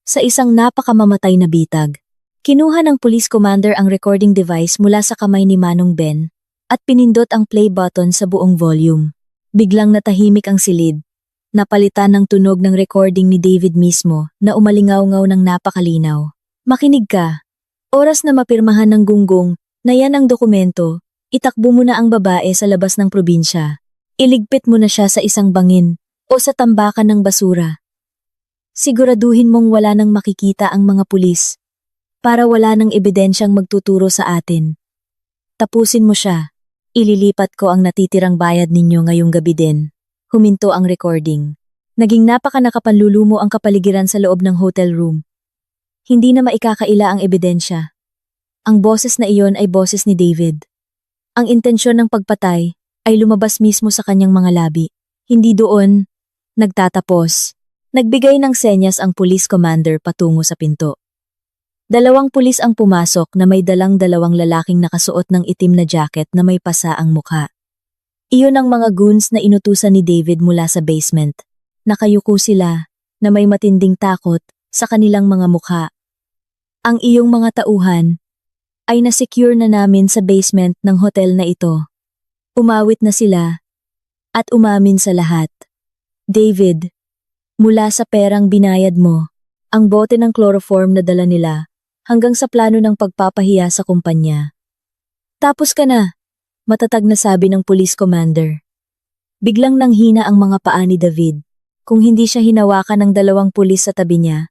sa isang napakamamatay na bitag. Kinuha ng police commander ang recording device mula sa kamay ni Manong Ben at pinindot ang play button sa buong volume. Biglang natahimik ang silid. Napalitan ng tunog ng recording ni David mismo na umalingaw-ngaw ng napakalinaw. Makinig ka. Oras na mapirmahan ng gunggong na yan ang dokumento, itakbo mo na ang babae sa labas ng probinsya. Iligpit mo na siya sa isang bangin o sa tambakan ng basura. Siguraduhin mong wala nang makikita ang mga pulis para wala nang ebidensyang magtuturo sa atin. Tapusin mo siya. Ililipat ko ang natitirang bayad ninyo ngayong gabi din. Huminto ang recording. Naging napaka-nakapanlulumo ang kapaligiran sa loob ng hotel room. Hindi na maikakaila ang ebidensya. Ang boses na iyon ay boses ni David. Ang intensyon ng pagpatay ay lumabas mismo sa kanyang mga labi. Hindi doon nagtatapos. Nagbigay ng senyas ang police commander patungo sa pinto. 2 pulis ang pumasok na may dalang 2 lalaking nakasuot ng itim na jacket na may pasa ang mukha. Iyon ang mga goons na inutusan ni David mula sa basement. Nakayuko sila na may matinding takot sa kanilang mga mukha. Ang iyong mga tauhan ay nasecure na namin sa basement ng hotel na ito. Umawit na sila at umamin sa lahat. David, mula sa perang binayad mo, ang bote ng chloroform na dala nila, hanggang sa plano ng pagpapahiya sa kumpanya. Tapos ka na, matatag na sabi ng police commander. Biglang nanghina ang mga paa ni David. Kung hindi siya hinawakan ng 2 pulis sa tabi niya,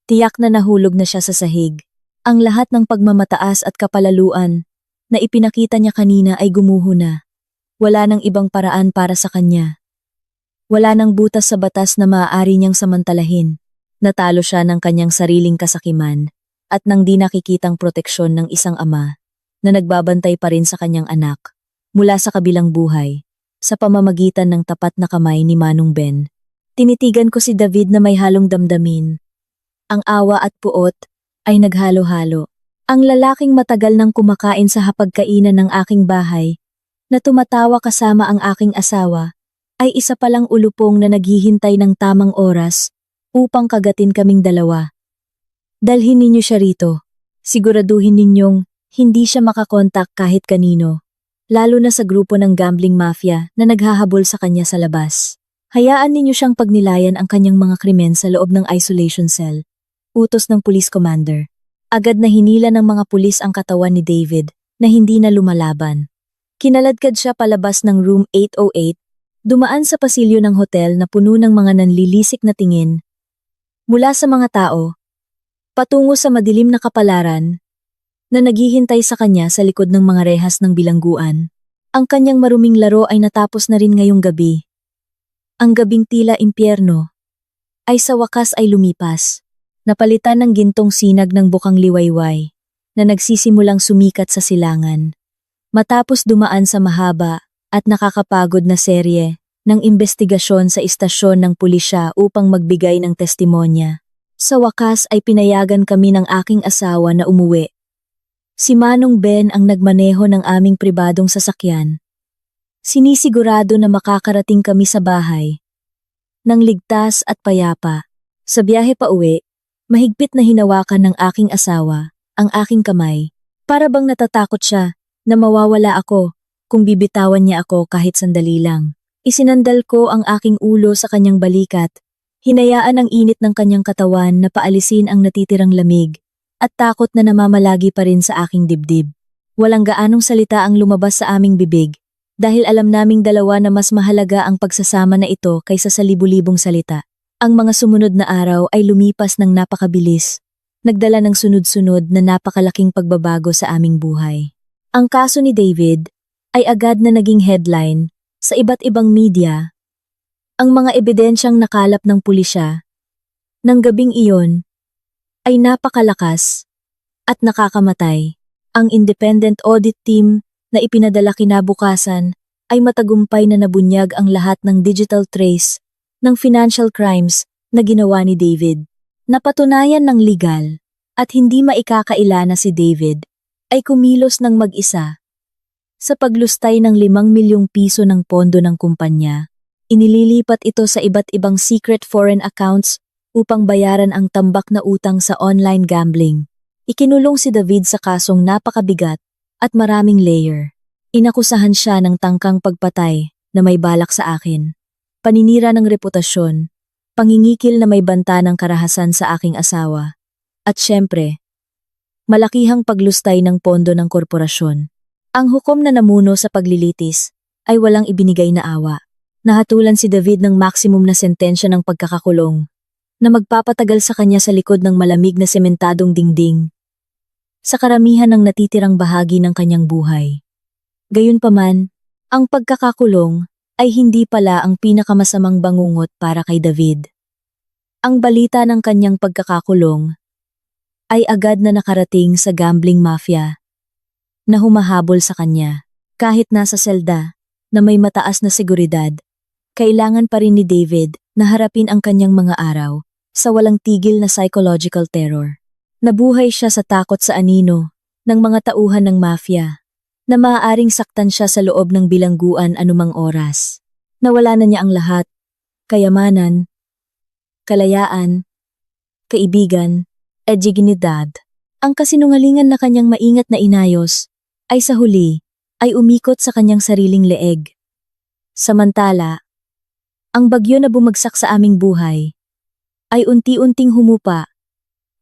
tiyak na nahulog na siya sa sahig. Ang lahat ng pagmamataas at kapalaluan na ipinakita niya kanina ay gumuho na. Wala nang ibang paraan para sa kanya. Wala nang butas sa batas na maaari niyang samantalahin. Natalo siya ng kanyang sariling kasakiman at ng di nakikitang proteksyon ng isang ama na nagbabantay pa rin sa kanyang anak mula sa kabilang buhay sa pamamagitan ng tapat na kamay ni Manong Ben. Tinitigan ko si David na may halong damdamin. Ang awa at puot ay naghalo-halo. Ang lalaking matagal nang kumakain sa hapagkainan ng aking bahay, na tumatawa kasama ang aking asawa, ay isa palang ulupong na naghihintay ng tamang oras upang kagatin kaming dalawa. Dalhin ninyo siya rito. Siguraduhin ninyong hindi siya makakontak kahit kanino, lalo na sa grupo ng gambling mafia na naghahabol sa kanya sa labas. Hayaan ninyo siyang pagnilayan ang kanyang mga krimen sa loob ng isolation cell. Utos ng police commander. Agad na hinila ng mga pulis ang katawan ni David na hindi na lumalaban. Kinaladkad siya palabas ng room 808, dumaan sa pasilyo ng hotel na puno ng mga nanlilisik na tingin mula sa mga tao, patungo sa madilim na kapalaran na naghihintay sa kanya sa likod ng mga rehas ng bilangguan. Ang kanyang maruming laro ay natapos na rin ngayong gabi. Ang gabing tila impyerno ay sa wakas ay lumipas, napalitan ng gintong sinag ng bukang liwayway na nagsisimulang sumikat sa silangan. Matapos dumaan sa mahaba at nakakapagod na serye ng investigasyon sa istasyon ng pulisya upang magbigay ng testimonya, sa wakas ay pinayagan kami ng aking asawa na umuwi. Si Manong Ben ang nagmaneho ng aming pribadong sasakyan. Sinisigurado na makakarating kami sa bahay nang ligtas at payapa. Sa biyahe pa uwi, mahigpit na hinawakan ng aking asawa ang aking kamay. Para bang natatakot siya na mawawala ako kung bibitawan niya ako kahit sandali lang. Isinandal ko ang aking ulo sa kanyang balikat, hinayaan ang init ng kanyang katawan na paalisin ang natitirang lamig at takot na namamalagi pa rin sa aking dibdib. Walang gaanong salita ang lumabas sa aming bibig, dahil alam naming dalawa na mas mahalaga ang pagsasama na ito kaysa sa libu-libong salita. Ang mga sumunod na araw ay lumipas ng napakabilis, nagdala ng sunod-sunod na napakalaking pagbabago sa aming buhay. Ang kaso ni David ay agad na naging headline sa iba't ibang media. Ang mga ebidensyang nakalap ng pulisya ng gabing iyon ay napakalakas at nakakamatay. Ang independent audit team na ipinadala kinabukasan ay matagumpay na nabunyag ang lahat ng digital trace ng financial crimes na ginawa ni David. Napatunayan ng legal at hindi maikakaila na si David ay kumilos ng mag-isa sa paglustay ng 5 milyong piso ng pondo ng kumpanya. Inililipat ito sa iba't ibang secret foreign accounts upang bayaran ang tambak na utang sa online gambling. Ikinulong si David sa kasong napakabigat at maraming layer. Inakusahan siya ng tangkang pagpatay na may balak sa akin, paninira ng reputasyon, pangingikil na may banta ng karahasan sa aking asawa, at syempre, malakihang paglustay ng pondo ng korporasyon. Ang hukom na namuno sa paglilitis ay walang ibinigay na awa. Nahatulan si David ng maximum na sentensya ng pagkakakulong na magpapatagal sa kanya sa likod ng malamig na sementadong dingding sa karamihan ng natitirang bahagi ng kanyang buhay. Gayunpaman, ang pagkakakulong ay hindi pala ang pinakamasamang bangungot para kay David. Ang balita ng kanyang pagkakakulong ay agad na nakarating sa gambling mafia na humahabol sa kanya. Kahit nasa selda na may mataas na seguridad, kailangan pa rin ni David na harapin ang kanyang mga araw sa walang tigil na psychological terror. Nabuhay siya sa takot sa anino ng mga tauhan ng mafia na maaaring saktan siya sa loob ng bilangguan anumang oras. Nawala na niya ang lahat, kayamanan, kalayaan, kaibigan, at dignidad. Ang kasinungalingan na kanyang maingat na inayos ay sa huli ay umikot sa kanyang sariling leeg. Samantala, ang bagyo na bumagsak sa aming buhay ay unti-unting humupa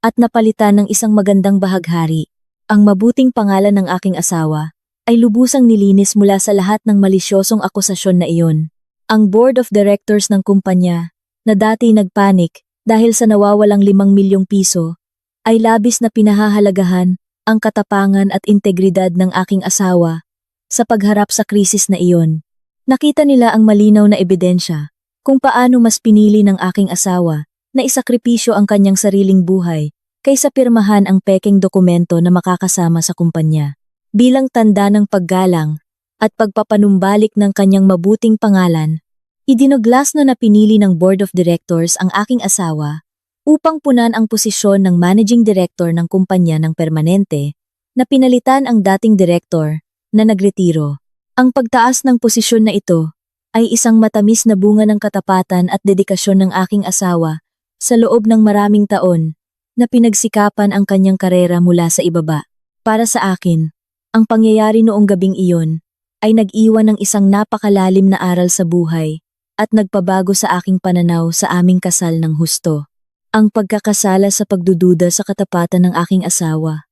at napalitan ng isang magandang bahaghari. Ang mabuting pangalan ng aking asawa ay lubusang nilinis mula sa lahat ng malisyosong akusasyon na iyon. Ang board of directors ng kumpanya na dati nagpanik dahil sa nawawalang 5 milyong piso ay labis na pinahahalagahan ang katapangan at integridad ng aking asawa sa pagharap sa krisis na iyon. Nakita nila ang malinaw na ebidensya kung paano mas pinili ng aking asawa na isakripisyo ang kanyang sariling buhay kaysa pirmahan ang pekeng dokumento na makakasama sa kumpanya. Bilang tanda ng paggalang at pagpapanumbalik ng kanyang mabuting pangalan, idinuglas na pinili ng board of directors ang aking asawa upang punan ang posisyon ng managing director ng kumpanya ng permanente na pinalitan ang dating director na nagretiro. Ang pagtaas ng posisyon na ito ay isang matamis na bunga ng katapatan at dedikasyon ng aking asawa sa loob ng maraming taon na pinagsikapan ang kanyang karera mula sa ibaba. Para sa akin, ang pangyayari noong gabing iyon ay nag-iwan ng isang napakalalim na aral sa buhay at nagpabago sa aking pananaw sa aming kasal ng husto. Ang pagkakasala sa pagdududa sa katapatan ng aking asawa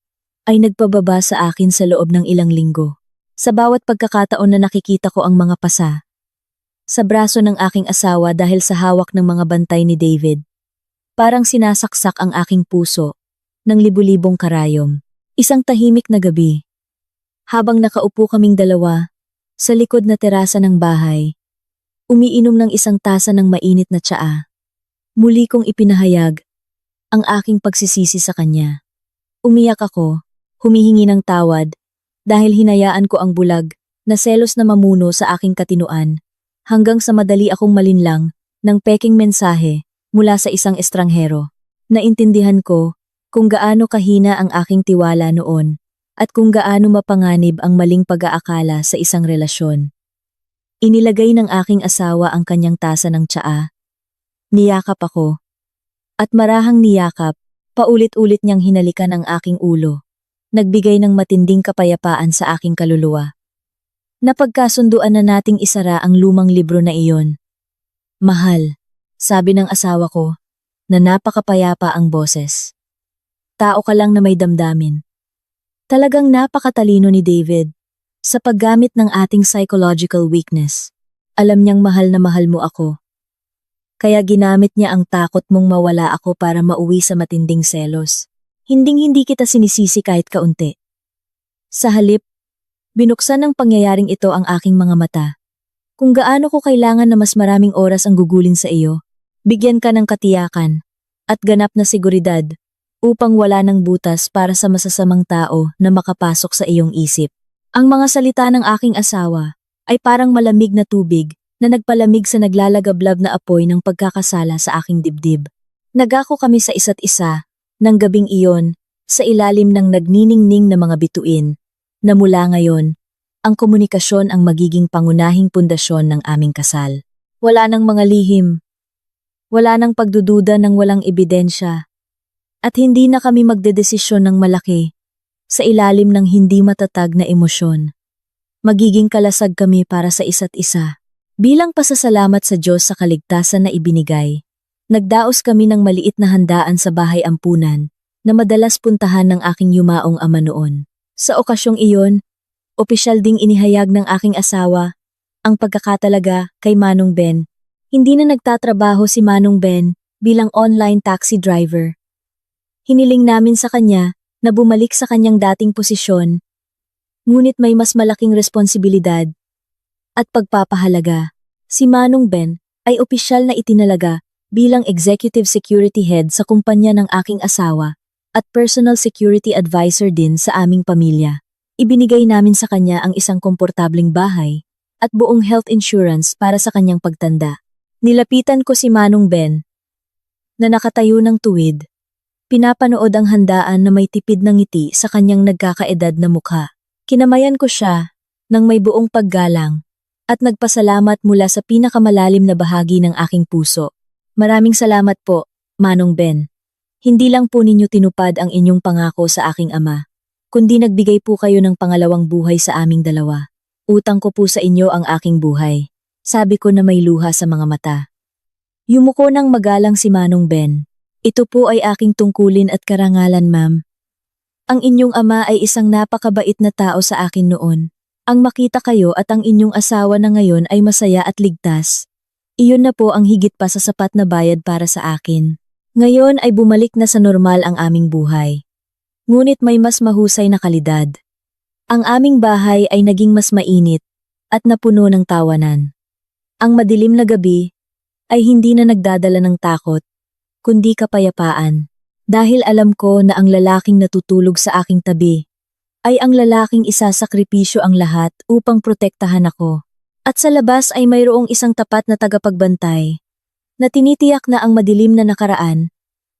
ay nagpababa sa akin sa loob ng ilang linggo. Sa bawat pagkakataon na nakikita ko ang mga pasa sa braso ng aking asawa dahil sa hawak ng mga bantay ni David, parang sinasaksak ang aking puso ng libu-libong karayom. Isang tahimik na gabi, habang nakaupo kaming dalawa sa likod na terasa ng bahay, umiinom ng isang tasa ng mainit na tsaa, muli kong ipinahayag ang aking pagsisisi sa kanya. Umiyak ako, humihingi ng tawad, dahil hinayaan ko ang bulag na selos na mamuno sa aking katinuan, hanggang sa madali akong malinlang ng peking mensahe mula sa isang estranghero. Naintindihan ko kung gaano kahina ang aking tiwala noon at kung gaano mapanganib ang maling pag-aakala sa isang relasyon. Inilagay ng aking asawa ang kanyang tasa ng tsaa. Niyakap ako. At marahang niyakap, paulit-ulit niyang hinalikan ang aking ulo. Nagbigay ng matinding kapayapaan sa aking kaluluwa. Napagkasunduan na nating isara ang lumang libro na iyon. Mahal, sabi ng asawa ko, na napakapayapa ang boses. Tao ka lang na may damdamin. Talagang napakatalino ni David sa paggamit ng ating psychological weakness. Alam niyang mahal na mahal mo ako. Kaya ginamit niya ang takot mong mawala ako para mauwi sa matinding selos. Hinding-hindi kita sinisisi kahit kaunti. Sa halip, binuksan ng pangyayaring ito ang aking mga mata. Kung gaano ko kailangan na mas maraming oras ang gugulin sa iyo, bigyan ka ng katiyakan at ganap na seguridad upang wala ng butas para sa masasamang tao na makapasok sa iyong isip. Ang mga salita ng aking asawa ay parang malamig na tubig na nagpalamig sa naglalagablab na apoy ng pagkakasala sa aking dibdib. Nagako kami sa isa't isa ng gabing iyon sa ilalim ng nagniningning na mga bituin na mula ngayon, ang komunikasyon ang magiging pangunahing pundasyon ng aming kasal. Wala nang mga lihim, wala nang pagdududa ng walang ebidensya, at hindi na kami magdedesisyon ng malaki sa ilalim ng hindi matatag na emosyon. Magiging kalasag kami para sa isa't isa. Bilang pasasalamat sa Diyos sa kaligtasan na ibinigay, nagdaos kami ng maliit na handaan sa bahay ampunan na madalas puntahan ng aking yumaong ama noon. Sa okasyong iyon, opisyal ding inihayag ng aking asawa ang pagkakatalaga kay Manong Ben. Hindi na nagtatrabaho si Manong Ben bilang online taxi driver. Hiniling namin sa kanya na bumalik sa kanyang dating posisyon, ngunit may mas malaking responsibilidad at pagpapahalaga. Si Manong Ben ay opisyal na itinalaga bilang executive security head sa kumpanya ng aking asawa at personal security advisor din sa aming pamilya. Ibinigay namin sa kanya ang isang komportableng bahay at buong health insurance para sa kanyang pagtanda. Nilapitan ko si Manong Ben na nakatayo ng tuwid. Pinapanood ang handaan na may tipid ng ngiti sa kanyang nagkakaedad na mukha. Kinamayan ko siya ng may buong paggalang at nagpasalamat mula sa pinakamalalim na bahagi ng aking puso. Maraming salamat po, Manong Ben. Hindi lang po ninyo tinupad ang inyong pangako sa aking ama, kundi nagbigay po kayo ng pangalawang buhay sa aming dalawa. Utang ko po sa inyo ang aking buhay. Sabi ko na may luha sa mga mata. Yumuko ng magalang si Manong Ben. Ito po ay aking tungkulin at karangalan, ma'am. Ang inyong ama ay isang napakabait na tao sa akin noon. Ang makita kayo at ang inyong asawa na ngayon ay masaya at ligtas. Iyon na po ang higit pa sa sapat na bayad para sa akin. Ngayon ay bumalik na sa normal ang aming buhay. Ngunit may mas mahusay na kalidad. Ang aming bahay ay naging mas mainit at napuno ng tawanan. Ang madilim na gabi ay hindi na nagdadala ng takot, kundi kapayapaan. Dahil alam ko na ang lalaking natutulog sa aking tabi ay ang lalaking isasakripisyo ang lahat upang protektahan ako. At sa labas ay mayroong isang tapat na tagapagbantay na tinitiyak na ang madilim na nakaraan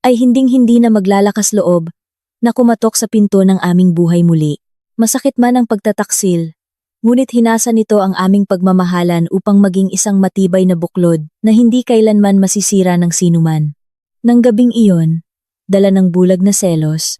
ay hinding-hindi na maglalakas loob na kumatok sa pinto ng aming buhay muli. Masakit man ang pagtataksil, ngunit hinasa nito ang aming pagmamahalan upang maging isang matibay na buklod na hindi kailanman masisira ng sinuman. Nang gabing iyon, dala ng bulag na selos,